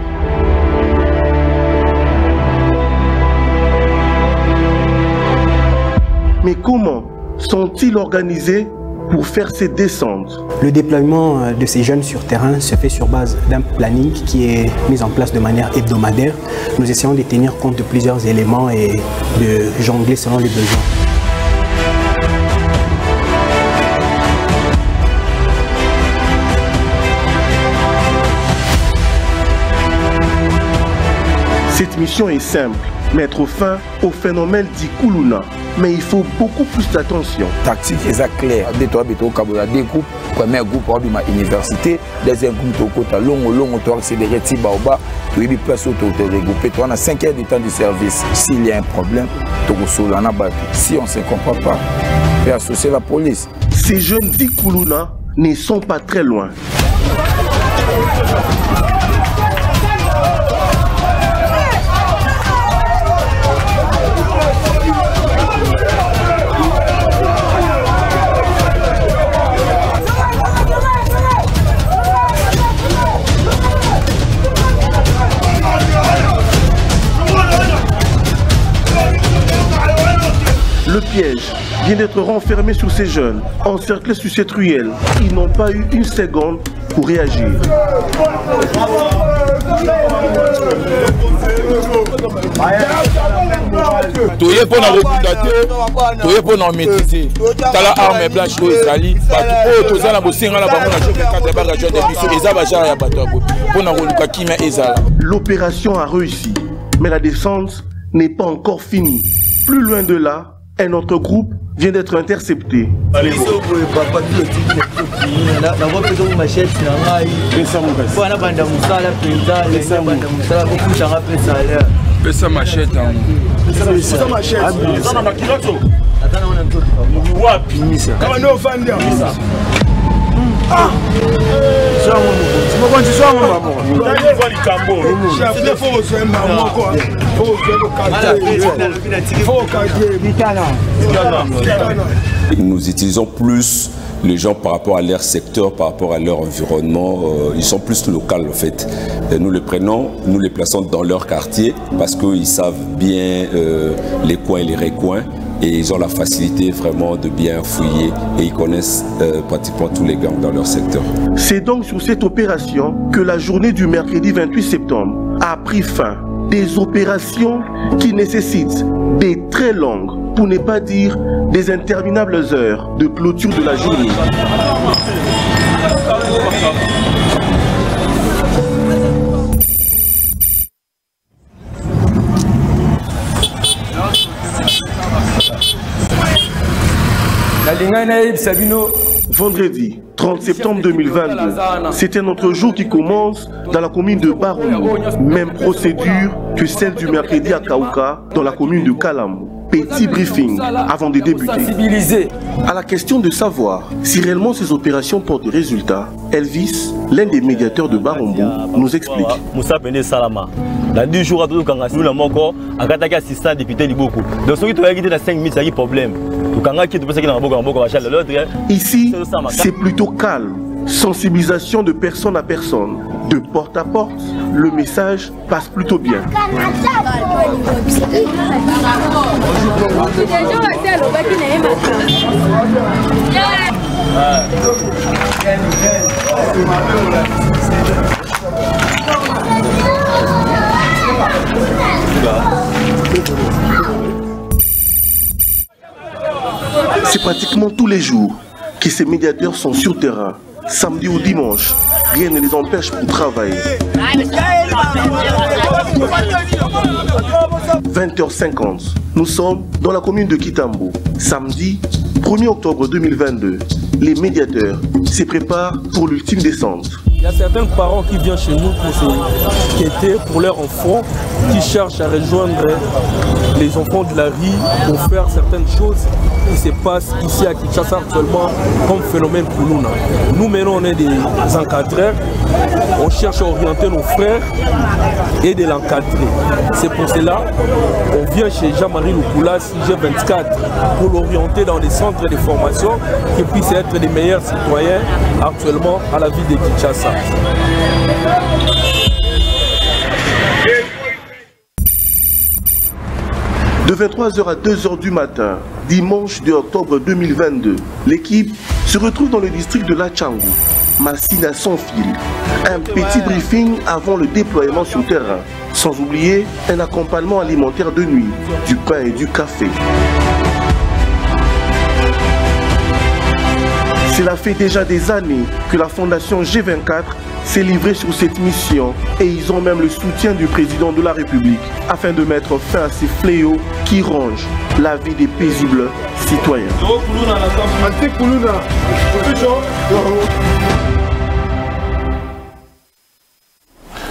Mais comment sont-ils organisés pour faire ces descentes? Le déploiement de ces jeunes sur terrain se fait sur base d'un planning qui est mis en place de manière hebdomadaire. Nous essayons de tenir compte de plusieurs éléments et de jongler selon les besoins. Cette mission est simple, mettre fin au phénomène dit Koulouna. Mais il faut beaucoup plus d'attention. Tactique est claire. Deux groupes, premier groupe à l'université, deuxième groupe au côté long, tu accéléré Tibaoba, tu es place où tu es regroupé. Tu as 5 heures de temps de service. S'il y a un problème, tu es battu. Si on ne se comprend pas, tu es associé à la police. Ces jeunes dits Koulouna ne sont pas très loin. Le piège vient d'être renfermé sur ces jeunes, encerclés sur cette ruelle. Ils n'ont pas eu une seconde pour réagir. Tu es pour nous tu es pour nous maîtriser. Tu as la arme blanche au Israël. Tu as la bossing à la L'opération a réussi, mais la descente n'est pas encore finie. Plus loin de là, un autre groupe vient d'être intercepté. Nous utilisons plus les gens par rapport à leur secteur, par rapport à leur environnement. Ils sont plus locaux en fait. Et nous les prenons, nous les plaçons dans leur quartier parce qu'ils savent bien les coins et les recoins et ils ont la facilité vraiment de bien fouiller et ils connaissent pratiquement tous les gangs dans leur secteur. C'est donc sur cette opération que la journée du mercredi 28 septembre a pris fin. Des opérations qui nécessitent des très longues, pour ne pas dire des interminables heures de clôture de la journée. Vendredi 30 septembre 2022, c'est un autre jour qui commence dans la commune de Barumbu. Même procédure que celle du mercredi à Kaouka dans la commune de Kalambo. Petit briefing avant de débuter. À la question de savoir si réellement ces opérations portent des résultats, Elvis, l'un des médiateurs de Barumbu, nous explique. Dans 10 jours, nous avons encore assistant député Liboko. Donc, ceux qui ont quitté dans 5 minutes, il y a un problème. Ici, c'est plutôt calme. Sensibilisation de personne à personne. De porte à porte, le message passe plutôt bien. C'est pratiquement tous les jours que ces médiateurs sont sur terrain, samedi ou dimanche. Rien ne les empêche pour travailler. 20h50, nous sommes dans la commune de Kitambo. Samedi 1er octobre 2022, les médiateurs se préparent pour l'ultime descente. Il y a certains parents qui viennent chez nous pour s'inquiéter pour leurs enfants, qui cherchent à rejoindre les enfants de la rue pour faire certaines choses qui se passent ici à Kinshasa actuellement comme phénomène Kuluna. Nous maintenant on est des encadreurs, on cherche à orienter nos frères et de l'encadrer. C'est pour cela qu'on vient chez Jean-Marie Lukula, G24, pour l'orienter dans des centres de formation qui puissent être les meilleurs citoyens actuellement à la ville de Kinshasa. De 23h à 2h du matin, dimanche 2 octobre 2022, l'équipe se retrouve dans le district de Lachangou, machine à sans fil. Un petit briefing avant le déploiement sur terrain, sans oublier un accompagnement alimentaire de nuit, du pain et du café. Cela fait déjà des années que la Fondation G24 s'est livrée sur cette mission et ils ont même le soutien du président de la République afin de mettre fin à ces fléaux qui rongent la vie des paisibles citoyens.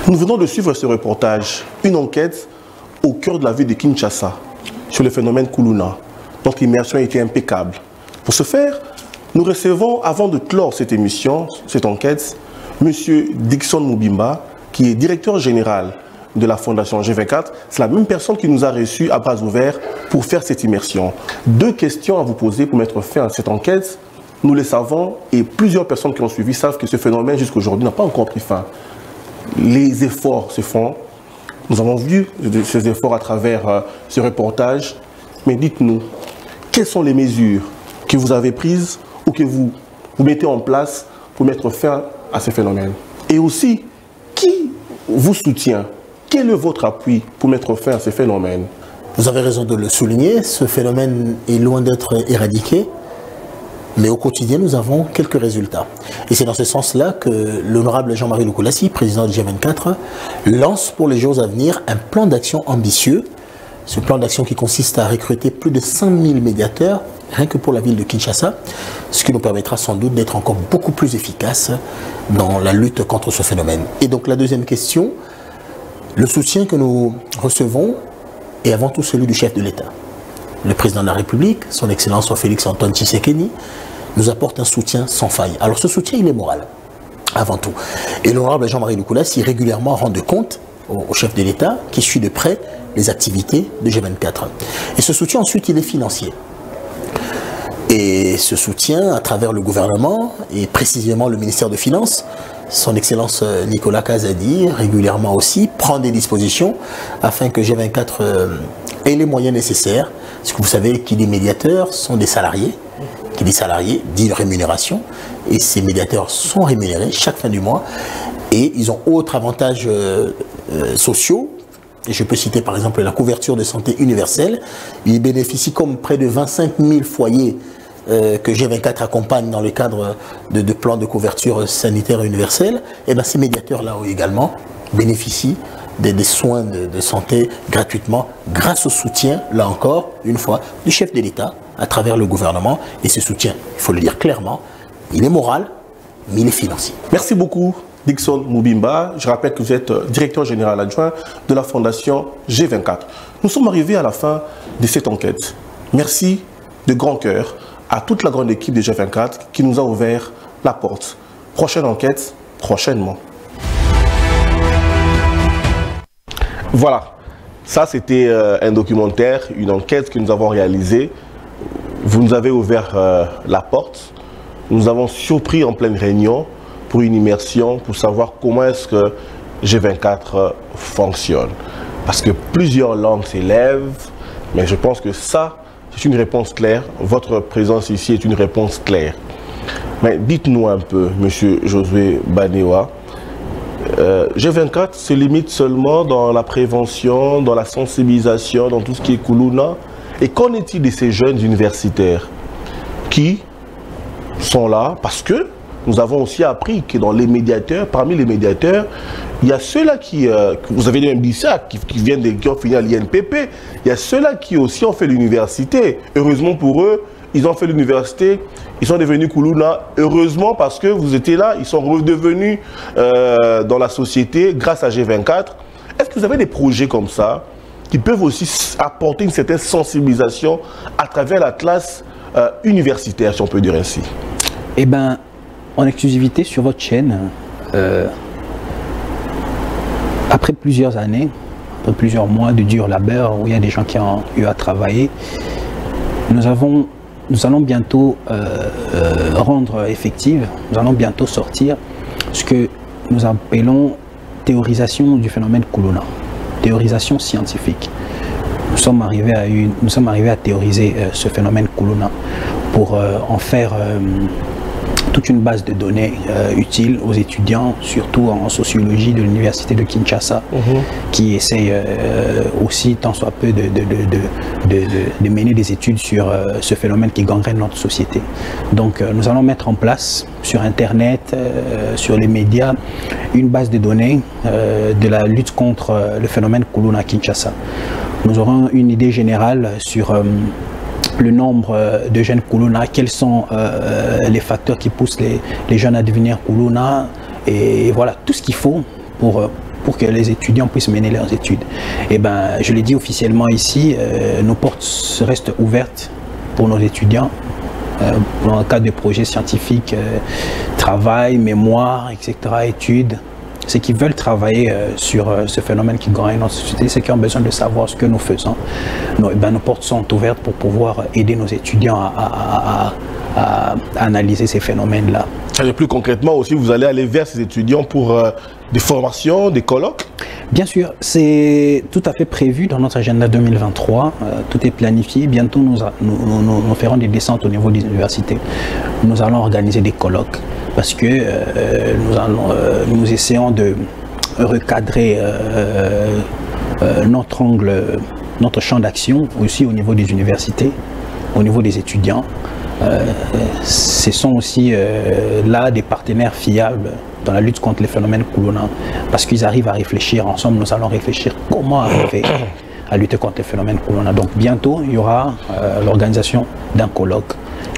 Nous venons de suivre ce reportage, une enquête au cœur de la ville de Kinshasa sur le phénomène Kuluna. Notre immersion a été impeccable. Pour ce faire, nous recevons, avant de clore cette émission, cette enquête, M. Dixon Moubimba, qui est directeur général de la Fondation G24. C'est la même personne qui nous a reçus à bras ouverts pour faire cette immersion. 2 questions à vous poser pour mettre fin à cette enquête. Nous le savons et plusieurs personnes qui ont suivi savent que ce phénomène jusqu'à aujourd'hui n'a pas encore pris fin. Les efforts se font. Nous avons vu ces efforts à travers ce reportage. Mais dites-nous, quelles sont les mesures que vous avez prises ou que vous mettez en place pour mettre fin à ce phénomène? Et aussi, qui vous soutient? Quel est votre appui pour mettre fin à ce phénomène? Vous avez raison de le souligner, ce phénomène est loin d'être éradiqué, mais au quotidien, nous avons quelques résultats. Et c'est dans ce sens-là que l'honorable Jean-Marie Lukulassi, président du G24, lance pour les jours à venir un plan d'action ambitieux. Ce plan d'action qui consiste à recruter plus de 100 000 médiateurs, rien que pour la ville de Kinshasa, ce qui nous permettra sans doute d'être encore beaucoup plus efficaces dans la lutte contre ce phénomène. Et donc la deuxième question, le soutien que nous recevons est avant tout celui du chef de l'État. Le président de la République, son Excellence Félix-Antoine Tshisekedi, nous apporte un soutien sans faille. Alors ce soutien, il est moral, avant tout. Et l'honorable Jean-Marie Lukulassi régulièrement rend de compte au chef de l'État qui suit de près les activités de G24. Et ce soutien, ensuite, il est financier. Et ce soutien, à travers le gouvernement, et précisément le ministère de Finances, son Excellence Nicolas Kazadi, régulièrement aussi, prend des dispositions afin que G24 ait les moyens nécessaires, Parce que vous savez que les médiateurs sont des salariés. Qui dit salariés dit rémunération. Et ces médiateurs sont rémunérés chaque fin du mois. Et ils ont autres avantages sociaux. Et je peux citer par exemple la couverture de santé universelle. Ils bénéficient comme près de 25 000 foyers que G24 accompagne dans le cadre de plans de couverture sanitaire universelle. Et bien ces médiateurs-là également bénéficient des soins de santé gratuitement grâce au soutien, là encore, une fois, du chef de l'État à travers le gouvernement. Et ce soutien, il faut le dire clairement, il est moral, mais il est financier. Merci beaucoup, Dickson Mubimba. Je rappelle que vous êtes directeur général adjoint de la Fondation G24. Nous sommes arrivés à la fin de cette enquête. Merci de grand cœur à toute la grande équipe de G24 qui nous a ouvert la porte. Prochaine enquête, prochainement. Voilà, ça c'était un documentaire, une enquête que nous avons réalisée. Vous nous avez ouvert la porte. Nous avons surpris en pleine réunion pour une immersion, pour savoir comment est-ce que G24 fonctionne. Parce que plusieurs langues s'élèvent, mais je pense que ça, c'est une réponse claire. Votre présence ici est une réponse claire. Mais dites-nous un peu, Monsieur Josué Banewa, G24 se limite seulement dans la prévention, dans la sensibilisation, dans tout ce qui est Kuluna. Et qu'en est-il de ces jeunes universitaires qui sont là parce que nous avons aussi appris que dans les médiateurs, parmi les médiateurs, il y a ceux-là qui, vous avez même dit ça, qui ont fini à l'INPP, il y a ceux-là qui aussi ont fait l'université. Heureusement pour eux, ils ont fait l'université, ils sont devenus Kuluna. Heureusement parce que vous étiez là, ils sont redevenus dans la société grâce à G24. Est-ce que vous avez des projets comme ça qui peuvent aussi apporter une certaine sensibilisation à travers la classe universitaire, si on peut dire ainsi? Eh bien, en exclusivité sur votre chaîne, après plusieurs années, après plusieurs mois de dur labeur, où il y a des gens qui ont eu à travailler, nous allons bientôt rendre effective, nous allons bientôt sortir ce que nous appelons théorisation du phénomène Kuluna, théorisation scientifique. Nous sommes arrivés à théoriser ce phénomène Kuluna pour en faire toute une base de données utile aux étudiants, surtout en sociologie de l'université de Kinshasa, qui essaye aussi tant soit peu de mener des études sur ce phénomène qui gangrène notre société. Donc nous allons mettre en place sur Internet, sur les médias, une base de données de la lutte contre le phénomène Kuluna à Kinshasa. Nous aurons une idée générale sur le nombre de jeunes Kuluna, quels sont les facteurs qui poussent les jeunes à devenir Kuluna, et voilà, tout ce qu'il faut pour que les étudiants puissent mener leurs études. Et ben, je l'ai dit officiellement ici, nos portes restent ouvertes pour nos étudiants, dans le cadre de projets scientifiques, travail, mémoire, etc., études. Ceux qui veulent travailler sur ce phénomène qui gagne notre société, ceux qui ont besoin de savoir ce que nous faisons, nos portes sont ouvertes pour pouvoir aider nos étudiants à analyser ces phénomènes-là. Et plus concrètement aussi, vous allez aller vers ces étudiants pour des formations, des colloques? Bien sûr, c'est tout à fait prévu dans notre agenda 2023. Tout est planifié. Bientôt, nous ferons des descentes au niveau des universités. Nous allons organiser des colloques parce que nous essayons de recadrer notre champ d'action aussi au niveau des universités, au niveau des étudiants. Ce sont aussi là des partenaires fiables dans la lutte contre les phénomènes Kuluna, parce qu'ils arrivent à réfléchir ensemble. Nous allons réfléchir comment arriver à lutter contre les phénomènes Kuluna. Donc bientôt, il y aura l'organisation d'un colloque,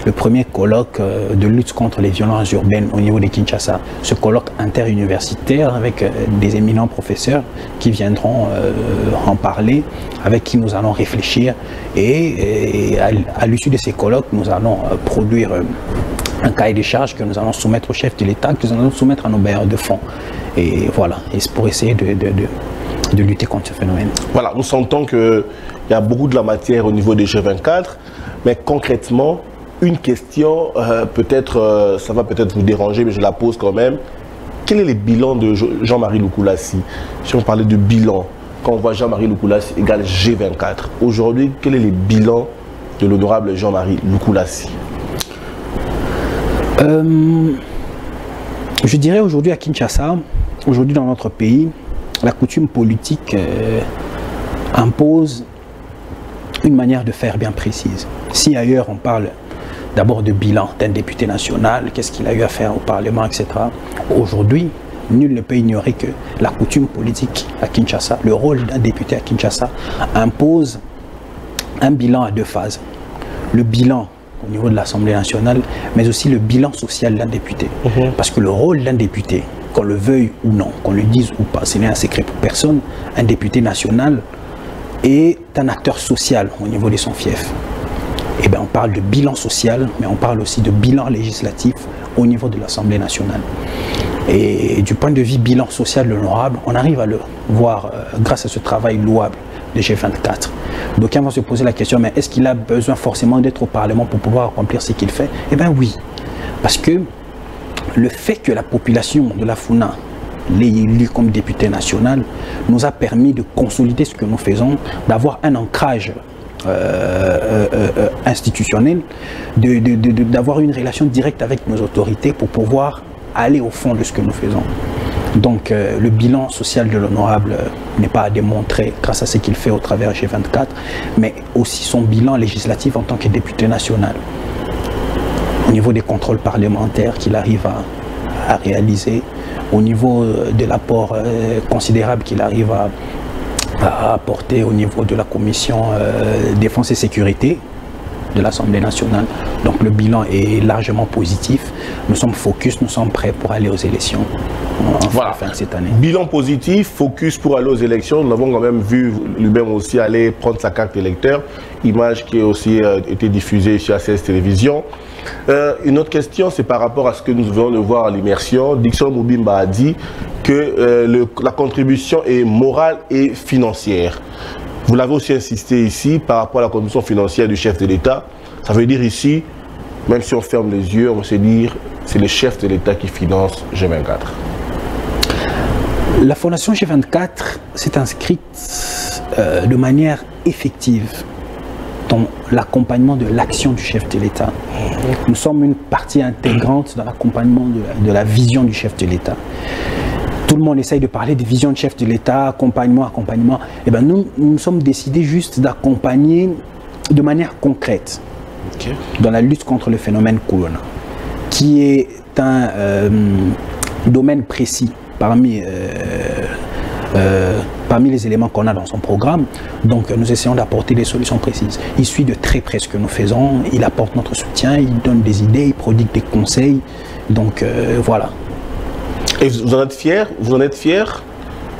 le premier colloque de lutte contre les violences urbaines au niveau de Kinshasa. Ce colloque interuniversitaire avec des éminents professeurs qui viendront en parler, avec qui nous allons réfléchir, et à l'issue de ces colloques, nous allons produire un cahier des charges que nous allons soumettre au chef de l'État, que nous allons soumettre à nos bailleurs de fonds. Et voilà, et c'est pour essayer de lutter contre ce phénomène. Voilà, nous sentons qu'il y a beaucoup de la matière au niveau des G24, mais concrètement, une question, peut-être, ça va peut-être vous déranger, mais je la pose quand même. Quel est le bilan de Jean-Marie Lukulassi? Si on parlait de bilan, quand on voit Jean-Marie Lukulassi égale G24, aujourd'hui, quel est le bilan de l'honorable Jean-Marie Lukulassi? Je dirais aujourd'hui à Kinshasa, aujourd'hui dans notre pays, la coutume politique impose une manière de faire bien précise. Si ailleurs on parle d'abord de bilan d'un député national, qu'est-ce qu'il a eu à faire au Parlement, etc. Aujourd'hui, nul ne peut ignorer que la coutume politique à Kinshasa, le rôle d'un député à Kinshasa impose un bilan à deux phases. Le bilan au niveau de l'Assemblée nationale, mais aussi le bilan social d'un député. Parce que le rôle d'un député, qu'on le veuille ou non, qu'on le dise ou pas, ce n'est un secret pour personne, un député national est un acteur social au niveau de son fief. Eh bien, on parle de bilan social, mais on parle aussi de bilan législatif au niveau de l'Assemblée nationale. Et du point de vue bilan social de l'honorable, on arrive à le voir grâce à ce travail louable de G24. Donc, on va se poser la question, mais est-ce qu'il a besoin forcément d'être au Parlement pour pouvoir accomplir ce qu'il fait? Eh bien oui, parce que le fait que la population de la Funa l'ait élu comme député national nous a permis de consolider ce que nous faisons, d'avoir un ancrage institutionnel, d'avoir une relation directe avec nos autorités pour pouvoir aller au fond de ce que nous faisons. Donc le bilan social de l'honorable n'est pas à démontrer grâce à ce qu'il fait au travers G24, mais aussi son bilan législatif en tant que député national. Au niveau des contrôles parlementaires qu'il arrive à réaliser, au niveau de l'apport considérable qu'il arrive à apporter au niveau de la commission défense et sécurité de l'Assemblée nationale. Donc le bilan est largement positif. Nous sommes focus, nous sommes prêts pour aller aux élections à la fin de cette année. Bilan positif, focus pour aller aux élections. Nous l'avons quand même vu lui-même aussi aller prendre sa carte électeur. Image qui a aussi été diffusée sur ACS Télévision. Une autre question, c'est par rapport à ce que nous venons de voir à l'immersion. Dixon Moubimba a dit que la contribution est morale et financière. Vous l'avez aussi insisté ici par rapport à la contribution financière du chef de l'État. Ça veut dire ici, même si on ferme les yeux, on va se dire c'est le chef de l'État qui finance G24. La fondation G24 s'est inscrite de manière effective dans l'accompagnement de l'action du chef de l'État. Nous sommes une partie intégrante dans l'accompagnement de la vision du chef de l'État. Tout le monde essaye de parler de vision de chef de l'État, accompagnement. Eh bien, nous sommes décidés juste d'accompagner de manière concrète dans la lutte contre le phénomène Corona, qui est un domaine précis parmi les éléments qu'on a dans son programme. Donc nous essayons d'apporter des solutions précises. Il suit de très près ce que nous faisons, il apporte notre soutien, il donne des idées, il prodigue des conseils. Donc voilà. Et vous en êtes fier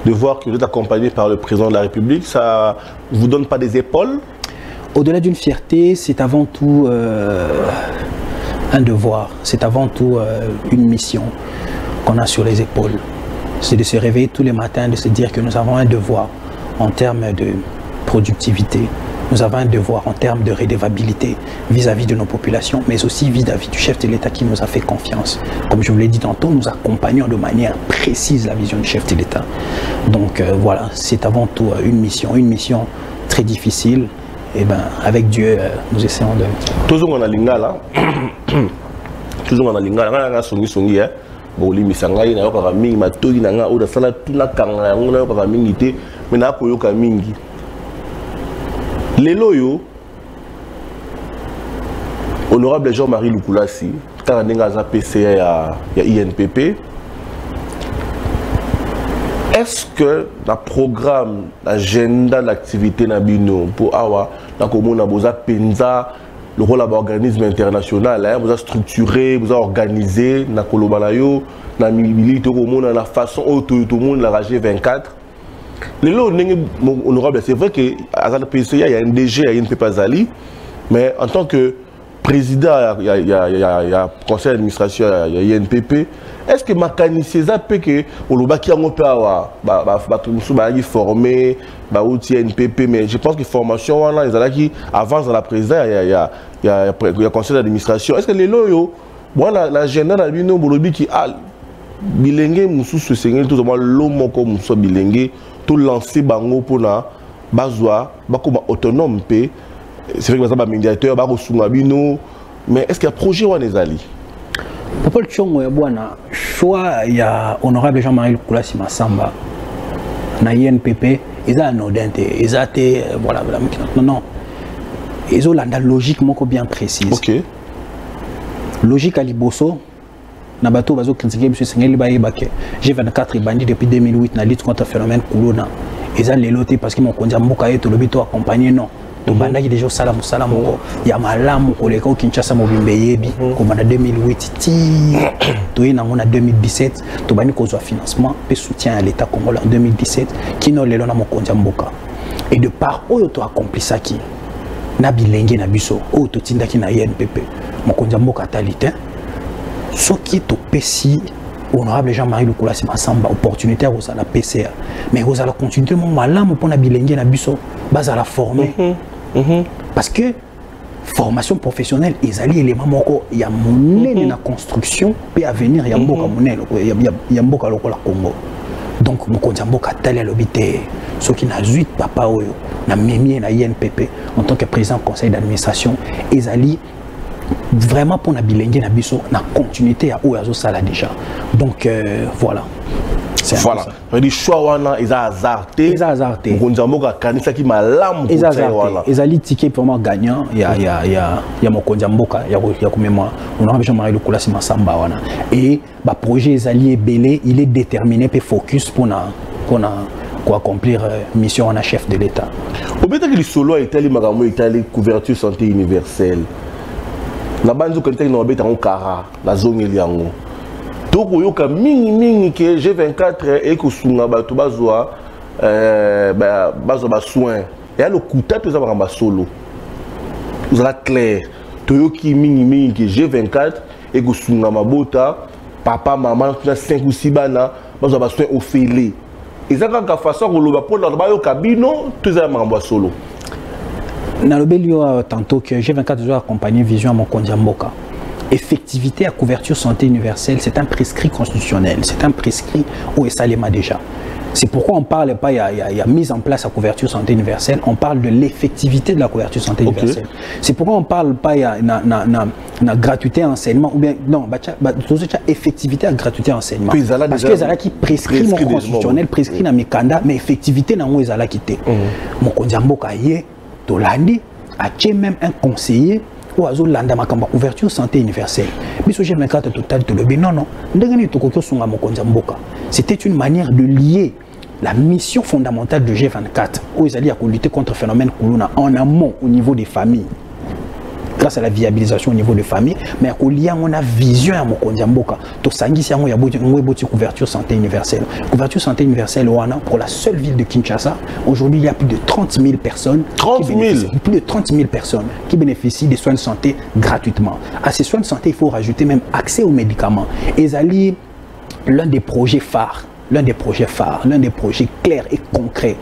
de voir que vous êtes accompagné par le président de la République? Ça ne vous donne pas des épaules? Au-delà d'une fierté, c'est avant tout un devoir, c'est avant tout une mission qu'on a sur les épaules. C'est de se réveiller tous les matins, de se dire que nous avons un devoir en termes de productivité, nous avons un devoir en termes de redevabilité vis-à-vis de nos populations, mais aussi vis-à-vis du chef de l'État qui nous a fait confiance. Comme je vous l'ai dit tantôt, nous accompagnons de manière précise la vision du chef de l'État. Donc voilà, c'est avant tout une mission très difficile. Et ben avec Dieu, nous essayons de... Toujours en lingala, toujours en lingala, songi hein. Boli misangai na yoka mingi matoki na nga oda sala tuna kanga yango na yoka mingi te mais na koyoka mingi. Lelo yo honorable Jean-Marie Lukulassi kaka ndenge za PCA ya INPP. Est-ce que le programme, l'agenda, l'activité Nabino pour Awa, vous avez pensa le rôle de l'organisme international, vous avez structuré, vous avez organisé, na kolobanayo, na milité, la façon dont tout le monde l'a G24. Honorable, c'est vrai que à la PCA, il y a un DG, il y a une Pepazali, mais en tant que président, il y a conseil d'administration, il y a INPP. Est-ce que Makani César peut que Olobaki en peut avoir formé INPP, mais je pense que formation ils avance dans la présidence, il y a conseil d'administration. Est-ce que les loyaux, voilà l'agenda dans le bolobi qui a bilingue musu se sengel tout le l'homme comme musu bilingue tout lancer bango pour na bazwa bakoma autonome pe c'est vrai que vous avez un médiateur, mais est-ce qu'il y a un projet ou un ezali? Papa Tchongo ya bwana, choix il y a honorable Jean-Marie Lukulasi Massamba na INPP, ils ont anodin, ils ont été voilà non. Ils ont la logique bien précise. OK. Logique à Liboso, na bateau bazo critiquer monsieur Sengeli Baye-Bake. G24 bandit depuis 2008 na lutte contre le phénomène Kuluna. Ils ont les lotés parce que mon kondia mboka yeto lobito accompagné non. To bandaki déjà salam il y a malamu koleka Kinshasa mobimbe yebi comme en 2008 ti to ina ngona 2017 to bani kozwa financement et soutien à l'état congolais en 2017 qui no lelo na mokondia mboka. Et de par oyo to accompli ça qui na bilenge na biso oyo to tindaki na INPP mokondia mboka talite soki to pesi honorable Jean-Marie Lukulasi Massamba opportunité à la PCA mais vous allez continuer mon malamu pour na bilenge na biso base à la former parce que formation professionnelle ils allaient élément moko il y a monnaie na construction puis à venir il y a mboka monnaie il y a mboka lokola Congo donc mokondia mboka tali lobité ceux qui n'a 8 papa oyo na memi na INPP en tant que président conseil d'administration ils allaient vraiment pour na bilenge na biso na continuité à oyazo sala déjà donc voilà. Voilà. On dit choix wana ils a hasardé. Ils a hasardé. Mokondia mboka kanisa ki malamu ils a hasardé. Ils allaient ticket vraiment gagnant. Il y a mokondia mboka il y a comme moi honorable Jean-Marie Lukulasi Massamba wana et ba projet ils allaient belé il est déterminé pe focus pour accomplir mission en chef de l'État. Au bête que le solo a été magambo Italie couverture santé universelle. La bande quand il n'obéit en Kara la zone eliango. Donc il y a mingi que G24 et que sunga bato bazwa bazwa soin et le kuta tout ça va solo. Vous allez clair. Toyoki mingi que G24 et que sunga mabota papa maman 5 ou 6 bana bazwa soin au félé. Et ça quand façon que le pour la bayo cabino tout ça va solo. Nalobelio tantôt que G24 doit accompagner vision à mokondia mboka. Effectivité à couverture santé universelle, c'est un prescrit constitutionnel, c'est un prescrit au Salema déjà. C'est pourquoi on parle pas, il y a mise en place la couverture santé universelle, on parle de l'effectivité de la couverture santé universelle. C'est pourquoi on parle pas, il y a na gratuité enseignement, ou bien, non, effectivité à gratuité enseignement. Parce que Zala qui prescrit mon constitutionnel, prescrit na mikanda, mais effectivité na mo Zala qui te. Mon kondiamboka yé, Tolandi, a même un conseiller, ou à Zolanda makamba couverture santé universelle. Biso G24 total de l'obé. Non, c'était une manière de lier la mission fondamentale de G24 où ils allaient lutter contre le phénomène Kuluna en amont au niveau des familles. Grâce à la viabilisation au niveau des familles, mais on a vision à Mokondia Mboka. To sangisi yango ya boti couverture santé universelle. Couverture santé universelle pour la seule ville de Kinshasa. Aujourd'hui, il y a plus de 30 000 personnes. 30 000 plus de 30 000 personnes qui bénéficient des soins de santé gratuitement. À ces soins de santé, il faut rajouter même accès aux médicaments. Et Zali, l'un des projets phares, l'un des projets clairs et concrets.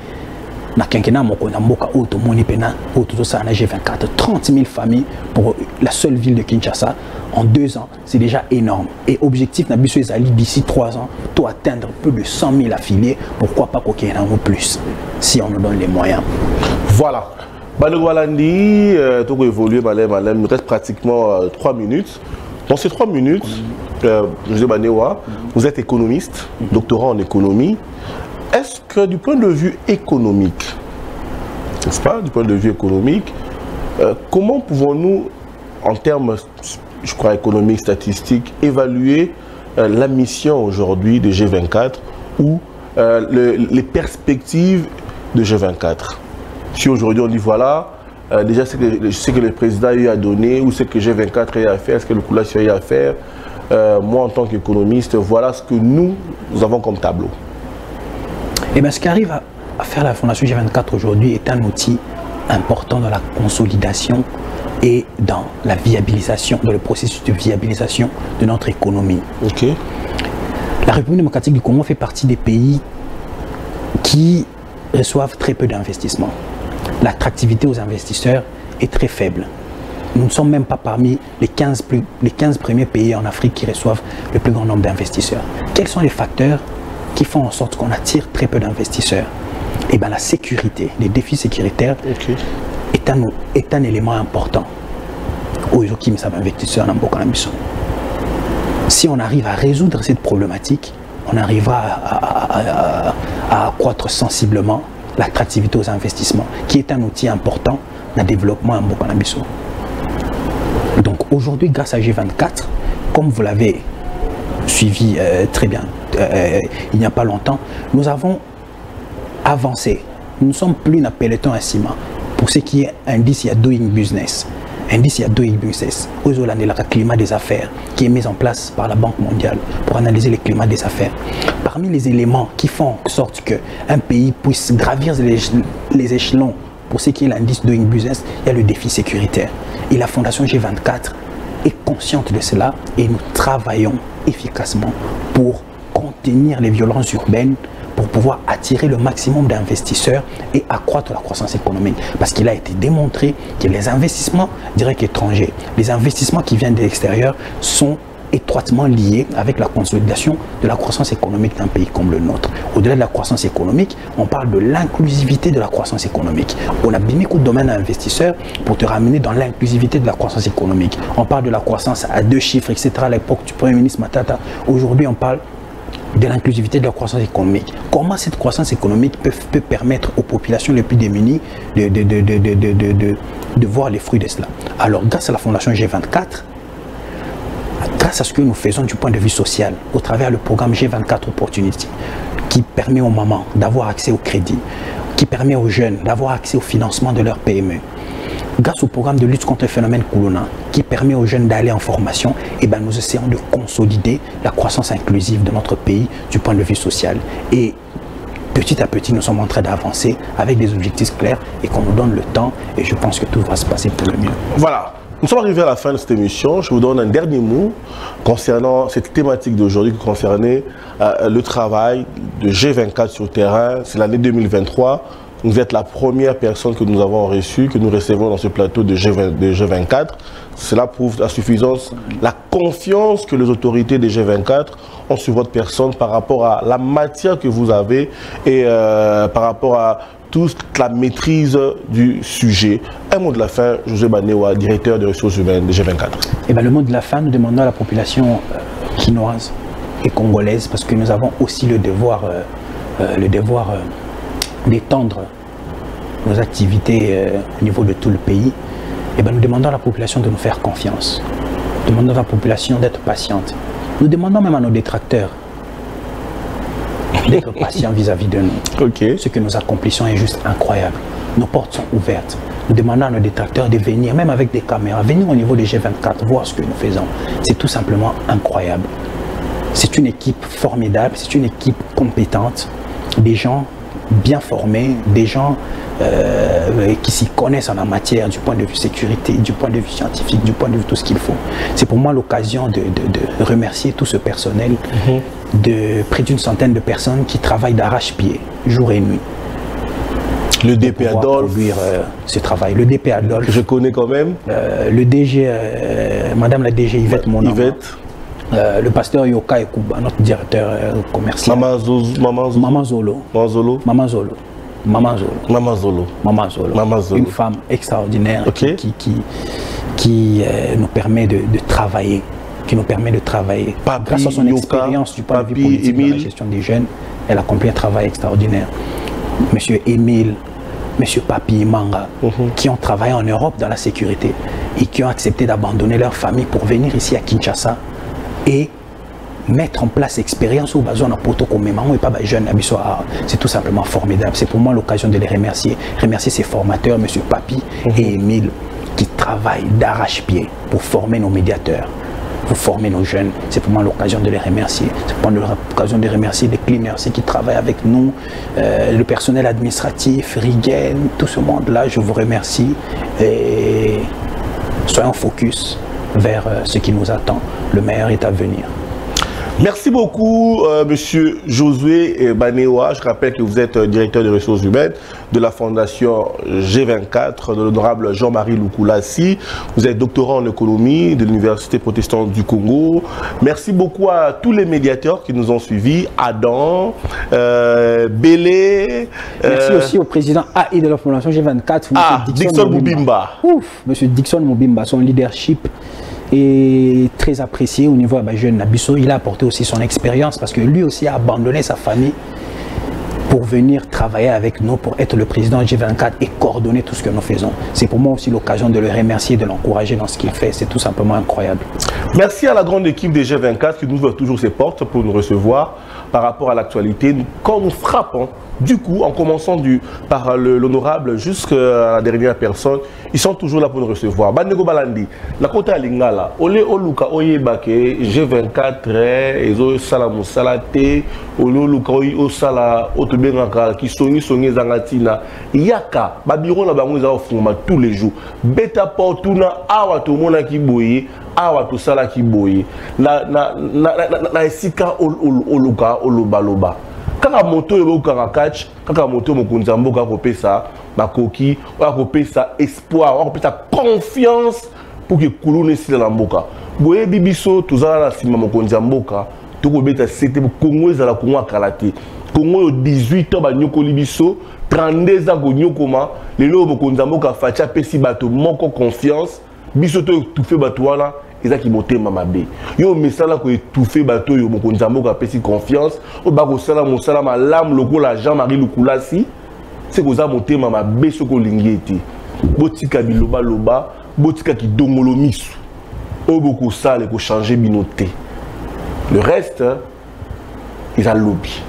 Na quinquennat Mokondia Mboka Otomoni Pena Otosana G24 30 000 familles pour la seule ville de Kinshasa en 2 ans, c'est déjà énorme. Et objectif Nabiso Ezali d'ici 3 ans, to atteindre plus de 100 000 affiliés, pourquoi pas qu'il y en ait plus si on nous donne les moyens. Voilà. Balou Walandi, tout évoluer, il reste pratiquement 3 minutes. Dans ces 3 minutes, José Banewa, vous êtes économiste, doctorant en économie. Est-ce que du point de vue économique, n'est-ce pas, du point de vue économique, comment pouvons-nous, en termes, je crois, économiques, statistiques, évaluer la mission aujourd'hui de G24 ou les perspectives de G24? Si aujourd'hui on dit voilà, déjà ce que le président a eu à donner ou ce que G24 a eu à faire, ce que le Lukulasi a eu à faire, moi en tant qu'économiste, voilà ce que nous avons comme tableau. Et bien, ce qui arrive à faire la Fondation G24 aujourd'hui est un outil important dans la consolidation et dans la viabilisation, dans le processus de viabilisation de notre économie. Okay. La République démocratique du Congo fait partie des pays qui reçoivent très peu d'investissements. L'attractivité aux investisseurs est très faible. Nous ne sommes même pas parmi les 15 premiers pays en Afrique qui reçoivent le plus grand nombre d'investisseurs. Quels sont les facteurs qui font en sorte qu'on attire très peu d'investisseurs? Et bien la sécurité, les défis sécuritaires est un élément important. Si on arrive à résoudre cette problématique, on arrivera à accroître sensiblement l'attractivité aux investissements, qui est un outil important dans le développement en Bokanambiso. Donc aujourd'hui, grâce à G24, comme vous l'avez suivi très bien il n'y a pas longtemps, nous avons avancé. Nous ne sommes plus un peloton à ciment. Pour ce qui est indice, il y a Doing Business. Indice, il y a Doing Business. Aux Hollandais, le climat des affaires qui est mis en place par la Banque mondiale pour analyser le climat des affaires. Parmi les éléments qui font en sorte qu'un pays puisse gravir les échelons pour ce qui est l'indice Doing Business, il y a le défi sécuritaire. Et la Fondation G24 est consciente de cela et nous travaillons efficacement pour contenir les violences urbaines, pour pouvoir attirer le maximum d'investisseurs et accroître la croissance économique. Parce qu'il a été démontré que les investissements directs étrangers, les investissements qui viennent de l'extérieur sont étroitement liés avec la consolidation de la croissance économique d'un pays comme le nôtre. Au-delà de la croissance économique, on parle de l'inclusivité de la croissance économique. On a bien beaucoup de domaines d'investisseurs pour te ramener dans l'inclusivité de la croissance économique. On parle de la croissance à 2 chiffres, etc. à l'époque du Premier ministre Matata. Aujourd'hui, on parle de l'inclusivité de la croissance économique. Comment cette croissance économique peut permettre aux populations les plus démunies de voir les fruits de cela. Alors, grâce à la Fondation G24, grâce à ce que nous faisons du point de vue social, au travers du programme G24 Opportunity, qui permet aux mamans d'avoir accès au crédit, qui permet aux jeunes d'avoir accès au financement de leur PME, grâce au programme de lutte contre le phénomène Kuluna, qui permet aux jeunes d'aller en formation, et ben nous essayons de consolider la croissance inclusive de notre pays du point de vue social. Et petit à petit, nous sommes en train d'avancer avec des objectifs clairs et qu'on nous donne le temps, et je pense que tout va se passer pour le mieux. Voilà. Nous sommes arrivés à la fin de cette émission. Je vous donne un dernier mot concernant cette thématique d'aujourd'hui qui concernait le travail de G24 sur le terrain. C'est l'année 2023. Vous êtes la première personne que nous avons reçue, que nous recevons dans ce plateau de G24. Cela prouve à suffisance la confiance que les autorités des G24 ont sur votre personne par rapport à la matière que vous avez et par rapport à toute la maîtrise du sujet. Un mot de la fin, José Banewa, directeur des ressources humaines de G24. Eh bien, le mot de la fin, nous demandons à la population quinoise et congolaise, parce que nous avons aussi le devoir d'étendre nos activités au niveau de tout le pays. Eh bien, nous demandons à la population de nous faire confiance. Nous demandons à la population d'être patiente. Nous demandons même à nos détracteurs d'être patients vis-à-vis de nous. Okay. Ce que nous accomplissons est juste incroyable. Nos portes sont ouvertes. Nous demandons à nos détracteurs de venir, même avec des caméras, venir au niveau des G24, voir ce que nous faisons. C'est tout simplement incroyable. C'est une équipe formidable, c'est une équipe compétente, des gens bien formés, des gens qui s'y connaissent en la matière du point de vue sécurité, du point de vue scientifique, du point de vue tout ce qu'il faut. C'est pour moi l'occasion de remercier tout ce personnel, de près d'une centaine de personnes qui travaillent d'arrache-pied, jour et nuit. Le DP Adolphe, ce travail. Le DP Adolphe, que je connais quand même. Le DG, Madame la DG Yvette Monan. Le pasteur Yoka Ekouba, notre directeur commercial. Maman Zolo. Une femme extraordinaire qui nous permet de travailler. Papi, grâce à son expérience du point de vue politique de la gestion des jeunes, elle accomplit un travail extraordinaire. Monsieur Émile, Monsieur Papi Manga, qui ont travaillé en Europe dans la sécurité et qui ont accepté d'abandonner leur famille pour venir ici à Kinshasa et mettre en place l'expérience au besoin d'un poteau comme maman et pas jeune. C'est tout simplement formidable. C'est pour moi l'occasion de les remercier. Remercier ces formateurs, M. Papi et Émile, qui travaillent d'arrache-pied pour former nos médiateurs, pour former nos jeunes. C'est pour moi l'occasion de les remercier. C'est pour moi l'occasion de remercier les cleaners qui travaillent avec nous, le personnel administratif, Rigen, tout ce monde-là. Je vous remercie et soyons focus vers ce qui nous attend. Le meilleur est à venir. Merci beaucoup, monsieur Josué Banewa. Je rappelle que vous êtes directeur des ressources humaines de la Fondation G24 de l'honorable Jean-Marie Lukulassi. Vous êtes doctorant en économie de l'Université protestante du Congo. Merci beaucoup à tous les médiateurs qui nous ont suivis. Adam, Bélé. Merci aussi au président AI de la Fondation G24. Dixon Mobimba. Monsieur Dixon Mobimba, son leadership est très apprécié au niveau de jeune Nabiso. Il a apporté aussi son expérience parce que lui aussi a abandonné sa famille pour venir travailler avec nous, pour être le président G24 et coordonner tout ce que nous faisons. C'est pour moi aussi l'occasion de le remercier et de l'encourager dans ce qu'il fait. C'est tout simplement incroyable. Merci à la grande équipe des G24 qui nous ouvre toujours ses portes pour nous recevoir par rapport à l'actualité. Quand nous frappons, du coup, en commençant par l'honorable jusqu'à la dernière personne, ils sont toujours là pour nous recevoir. Bandego Balandi, la côte à Lingala, Ole Oluka Oyebake, G24, Ezo Salamu Salate, Ole Oluka Osala, Otobenaka, qui songi Zangatina, Yaka, Babiro na bango za ofuma tous les jours. Beta Portuna, Awa Tomona Kiboye, Awa Tosala Kiboye, na esika Oluka Olobaloba. Kaka moto yebo kaka catch, kaka moto mokonza mboka kopesa bakoki, kopesa espoir, kopesa confiance pour que kulune sila na mboka. Boye bibiso tozala na sima mokonza mboka, toko beta sete Congo ezala Congo akalate. Congo yo 18 ans ba nyokoli biso, 32 ans go nyokoma, lelo mokonza mboka facha pesi bato moko confiance, biso to tout fait bato wana. Eza ki motema mabe yo mesala ko étouffer bato yo mokonza mboka pesi confiance o ba ko sala mosala malamu lokola Jean-Marie Lukulassi c'est ko za motema mabe soko lingeti botika biloba loba botika ki dongolo misu o boko sala ko changer binoté le reste ils a lobby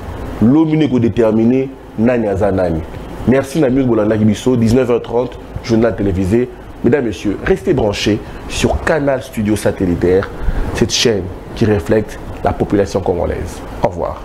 ne ko déterminer nani azanani. Merci Namir Bolanda Kibiso. 19h30 journal télévisé. Mesdames, Messieurs, restez branchés sur Canal Studio Satellitaire, cette chaîne qui reflète la population congolaise. Au revoir.